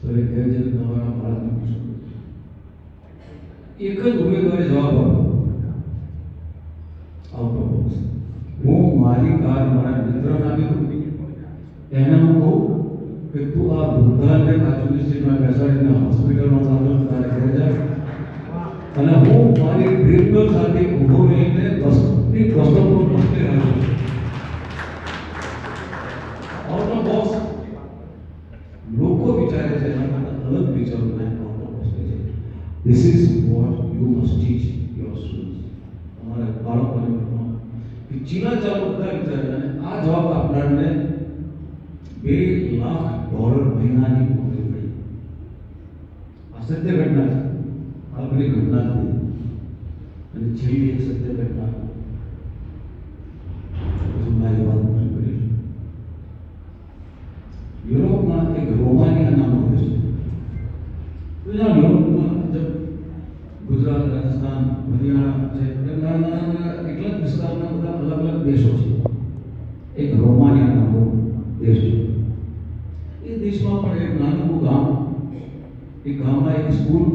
તો એ કહે છે કે તમારા બાળકને પૂછો. એક જ ઉમેદવારે જવાબ આપ્યો, આઉટ ઓફ બોક્સ. હું મારી કાર મારા મિત્રને આપી દઉં, એને હું કહું કે તું આ વૃદ્ધાને બાજુની સીટમાં બેસાડીને હોસ્પિટલમાં દાખલ તારે ઘરે જાય અને હું મારી ડ્રીમ ગર્લ સાથે ઊભો રહીને બસની બસ સ્ટોપ પર પહોંચી રહ્યો છું. Out of box. લોકો વિચારે છે એના અલગ વિચારો આઉટ ઓફ બોક્સ છે. This is what you must teach your students. તમારા બાળકોને કે ચીલા ચાલુ બધા વિચારે અને આ જવાબ આપનારને $2 લાખ મહિનાની નોકરી મળી. આ સત્ય ઘટના છે, કાલ્પનિક ઘટના નથી. અને છેલ્લી એક સત્ય ઘટના મારી વાત પૂરી કરીશ. યુરોપમાં એક રોમાનિયા નામનો દેશ છે. યુરોપમાં ગુજરાત, રાજસ્થાન, હરિયાણા છે, નાના નાના એટલા જ વિસ્તારના બધા અલગ અલગ દેશો છે. એક રોમાનિયા નામનો દેશ છે. એ દેશમાં પણ એક નાનકડું ગામ, એ ગામમાં એક સ્કૂલ,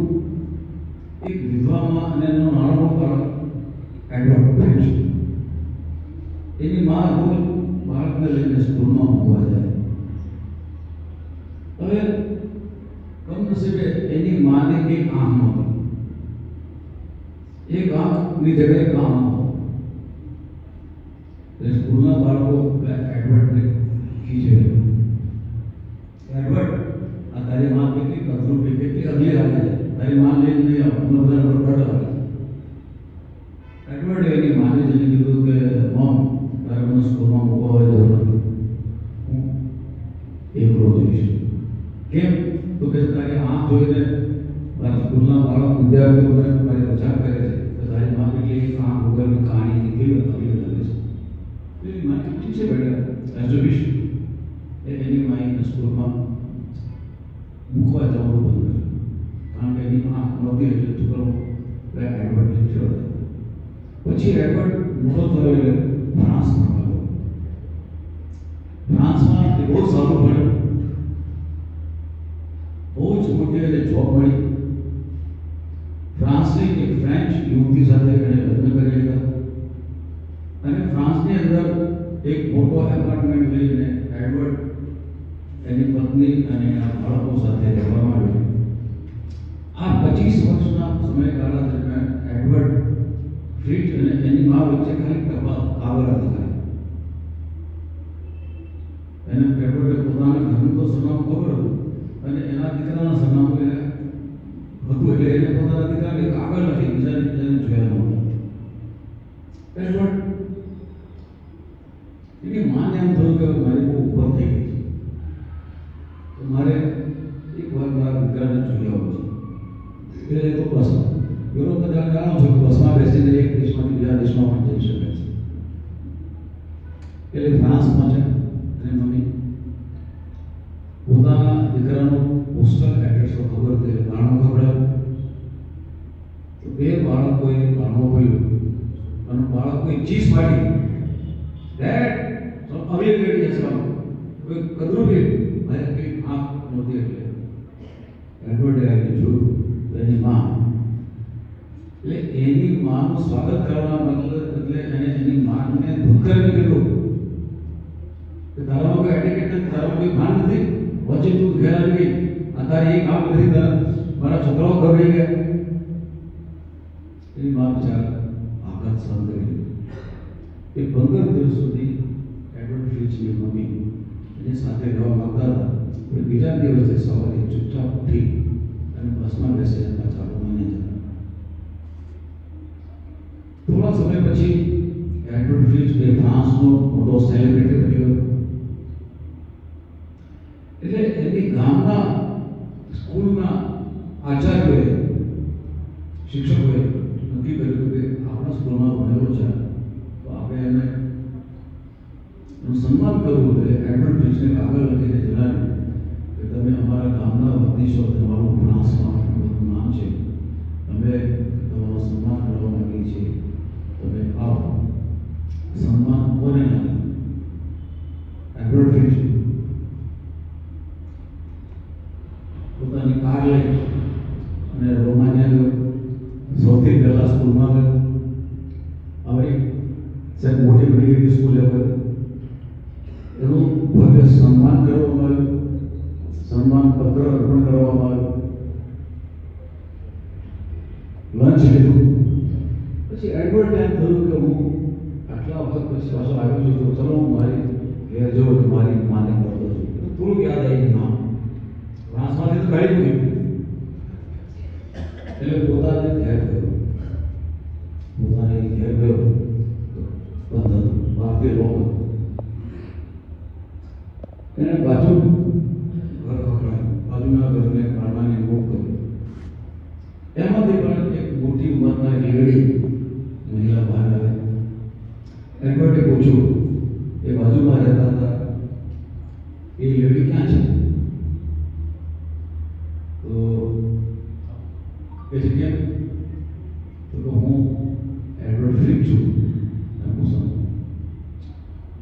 એક વિધવામાં અને એનો નાનો બાળક એડવર્ડ ફ્રેન્ચ. એની માં રોજ બાળકને લઈને સ્કૂલમાં મૂકવા જાય. હવે કમનસીબે એની માને એક આંખ નહોતી. એક આંખની જગ્યાએ કામ હતો. એટલે સ્કૂલના બાળકો એડવર્ડને ખીજે, એડવર્ડ આ તારી માં કેટલી કદરૂપી, કેટલી અગલી આવે છે, તારી માં લઈને નહીં આવો, અમે બધા બરબડ આવે. એડવર્ડે એની માને જઈને કીધું કે મોમ, તારે મને સ્કૂલમાં મૂકવા હોય જરૂર નથી, હું એકલો જઈશ. કેમ? તો કે તારી આંખ જોઈને મારા સ્કૂલના બાળક વિદ્યાર્થીઓને મારી મજાક કરે છે કે તારી માં કેટલી આંખ વગરની કહાણી કેવી અગલી લાગે છે. એની માં ઠીક છે બેટા, એઝ અ વિશ. એની માઈને સ્કૂલમાં મૂકવા જવાનું બંધ કર્યું, કારણ કે એની આંખ નહોતી એટલે છોકરો એડવર્ડ ટીચર હતો. પછી એડવર્ડ મોટો થયો એટલે ફ્રાન્સમાં આવ્યો. ફ્રાન્સમાં એ બહુ સારું ભણ્યો, બહુ જ મોટી એને જોબ મળી. ફ્રાન્સની એક ફ્રેન્ચ યુવતી સાથે એણે લગ્ન કરી લીધા અને ફ્રાન્સની અંદર એક મોટો એપાર્ટમેન્ટ લઈને એડવર્ડ એની પત્ની અને એના બાળકો સાથે રહેવા માંડ્યો. આ 25 વર્ષના સમયગાળા દરમિયાન એડવર્ડ ફ્રીટ અને એની મા વચ્ચે ખાલી કાવર હતી. એને એડવર્ડે પોતાના ઘરનું તો સરનામું ખબર હતું અને એના દીકરાના સરનામું એને હતું, એટલે એને પોતાના દીકરાને કાગળ નથી, બીજાને જોયા નહોતા. એડવર્ડ એની માને એમ થયું કે મારી બહુ ઉપર થઈ ગઈ છે, તો મારે એક વાર મારા દીકરાને જોઈ આવવું છે. એટલે તો બસ યુરોપમાં તમે જાણો છો કે બસમાં બેસીને એક દેશમાંથી બીજા દેશમાં પણ જઈ શકે છે. એટલે ફ્રાન્સમાં છે અને મમ્મી પોતાના દીકરાનું પોસ્ટલ એડ્રેસ ખબર તે બારણું ખવડાવ્યું. તો બે બાળકોએ બારણું ખોલ્યું અને બાળકોએ ચીસ પાડી, ડેડ અભી ગઈ હશે, કોઈ કદરું બી ભાઈ કઈ આંખ નહોતી. એટલે એડવર્ડે આવીને જોયું તો એની માં, એટલે એની માનું સ્વાગત કરવા બદલે એને એની માને ધૂતરને કીધું કે તારામાં કોઈ એટિકેટ નથી, તારામાં કોઈ ભાન નથી, વચ્ચે તું ઘેર આવી ગઈ, આ તારી એક આંખ નથી, મારા છોકરાઓ ગભરાઈ ગયા. એની મા બિચારા આઘાત સહન કરી. એ 15 દિવસ સુધી એડવર્ડ ફ્રીચની મમ્મી એની સાથે રહેવા માંગતા હતા, પણ બીજા દિવસે સવારે ચૂપચાપ ઉઠી અને બસમાં બેસીને પાછા રોમાનિયા જતા. થોડા સમય પછી એડવર્ડ ફ્રીચ એ ફ્રાન્સનો મોટો સેલિબ્રિટી બની ગયો. એટલે એની ગામના સ્કૂલના આચાર્યોએ, શિક્ષકોએ નક્કી કર્યું કે આપણા સ્કૂલમાં ભણેલો છે તો આપણે એને એનું સન્માન કરવું જોઈએ. એડવર્ડ ફ્રીચને કાગળ લખીને જણાવ્યું કે તમે અમારા ગામના વતની છો, તમારું ફ્રાન્સમાં બધું નામ છે, અમે તમારું સન્માન કરવા માંગીએ છીએ, તમે આવો. સન્માન કોને ના? એડવર્ડ ફ્રીચ પોતાની કાર લઈ અને રોમાનિયા ગયો. સૌથી પહેલા સ્કૂલમાં ગયો. હવે સાહેબ મોટી બની ગઈ સ્કૂલ વખત એનું ભવ્ય સન્માન કરવામાં આવ્યું, સન્માન પત્ર અર્પણ કરવામાં આવ્યું, લંચ લીધું. પછી એડવર્ડ એમ થયું કે હું આટલા વખત પછી પાછો તે લોક એને બાજુ ઘર ખખડાયું, બાજુના ઘરને કાઢવાની મૂક કરી. એમાંથી પણ એક મોટી ઉંમરના એક લેડી મહિલા બહાર આવે. એડવર્ડે પૂછ્યું, એ બાજુમાં રહેતા હતા એ લેડી ક્યાં છે? તો એ કેમ? તો હું એડવર્ડ ફ્લિપ છું.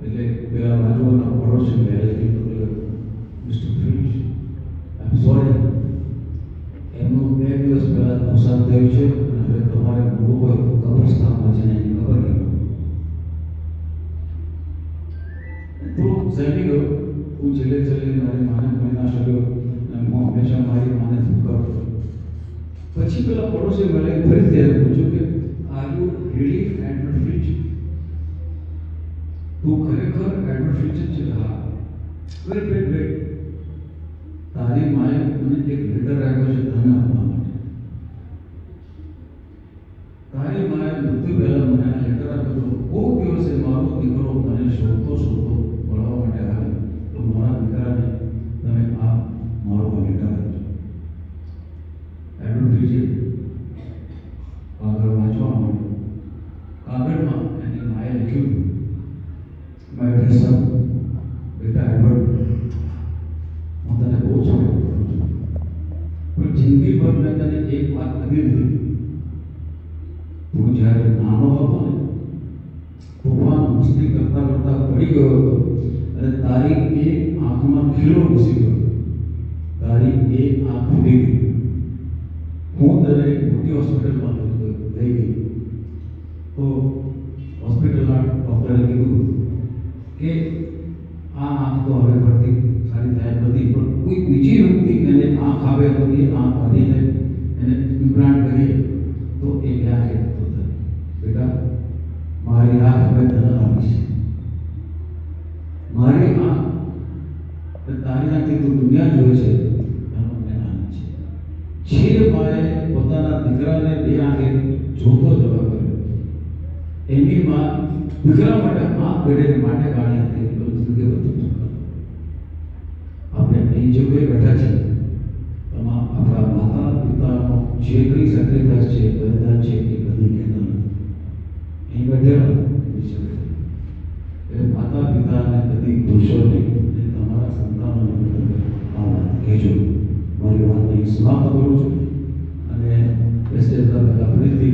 એટલે પેલા બાજુના પડોશી પહેલે કીધું કે mister flip, I am sorry, એમનું 2 દિવસ પહેલા અવસાન થયું છે અને હવે તમારે મોડું હોય તો કબ્રસ્તાનમાં છે એની ખબર નહીં. થોડુંક સહેમી ગયો. હું છેલ્લે મારી માને મળી ના શક્યો અને હું હંમેશા મારી માને ધૂકાવતો. પછી પેલા પડોશી મળે ફરીથી એને પૂછ્યું કે આર યુ રિયલી એડવર્ડ ફ્લિચ? તું ખરેખર એડવર્ડ ફ્લિચ છે? હા. વેટ, તારી માએ મને એક લેટર આપ્યો છે તને આપવા માટે. તારી માએ મૃત્યુ પહેલા મને આ લેટર આપ્યો હતો. કોઈ દિવસે મારો દીકરો મને શોધતો મળવા માટે આવે તો મારા દીકરાને તમે આ મારો લેટર આપજો. એડવર્ડ ફ્લિચે કાગળ વાંચવા માંડ્યો. કાગળમાં એની માએ લખ્યું, માય ડિયર સન, બેટા એડવર્ડ, હું તને બહુ જ પ્રેમ કરું છું, પણ જિંદગીભર મેં તને એક વાત કરી દીધી. તું જ્યારે નાનો હતો ને, તોફાન મસ્તી કરતા પડી ગયો હતો અને તારી એ આંખમાં ખીલો ઘૂસી ગયો. તારી એ આંખ ફૂટી ગઈ. હું તને મોટી હોસ્પિટલમાં લઈ ગઈ તો હોસ્પિટલના ડૉક્ટરે કીધું કે આ આંખ તો હવે ફરતી સારી થાય નથી, પણ કોઈ બીજી વ્યક્તિ એને આંખ આવે તો એ આંખ કાઢીને એને ઇમ્પ્લાન્ટ કરીએ તો એ ક્યાં છે તો થાય. બેટા, મારી આંખ હવે તને આપી છે. મારી આંખ તારી આંખથી તું દુનિયા જોઈ છે એનો મને આનંદ છે. જે માએ પોતાના દીકરાને 2 આંખે જોતો જવા કર્યો, એની માં દીકરા માટે આંખ ગળે માટે કાઢી હતી. એટલું જિંદગી બધું આપણે અહીં જે કોઈ બેઠા છે એમાં આપણા માતા પિતાનો જે કંઈ સેક્રિફાઈસ છે, બલિદાન છે, એ બધી કહેતા નથી. અહીં બેઠેલા એટલે માતા પિતાને કદી ભૂલશો નહીં અને તમારા સંતાનોને આ વાત કહેજો. મારી વાતને સમાપ્ત કરું છું અને બેસતા પહેલાં ફરીથી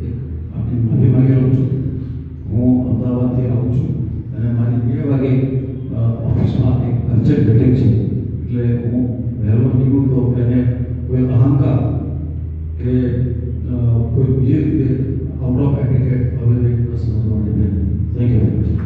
એક આપણી માફી માંગી લઉં છું. હું અમદાવાદથી આવું છું અને મારી 2 વાગે ઓફિસમાં એક અર્જન્ટ મિટિંગ છે, એટલે હું વહેલો નીકળું તો એને કોઈ અહંકાર કે કોઈ બીજી રીતે આઉટ ઓફ એટિકેટ હવે સમજવા માટે થેન્ક યુ વેરી મચ.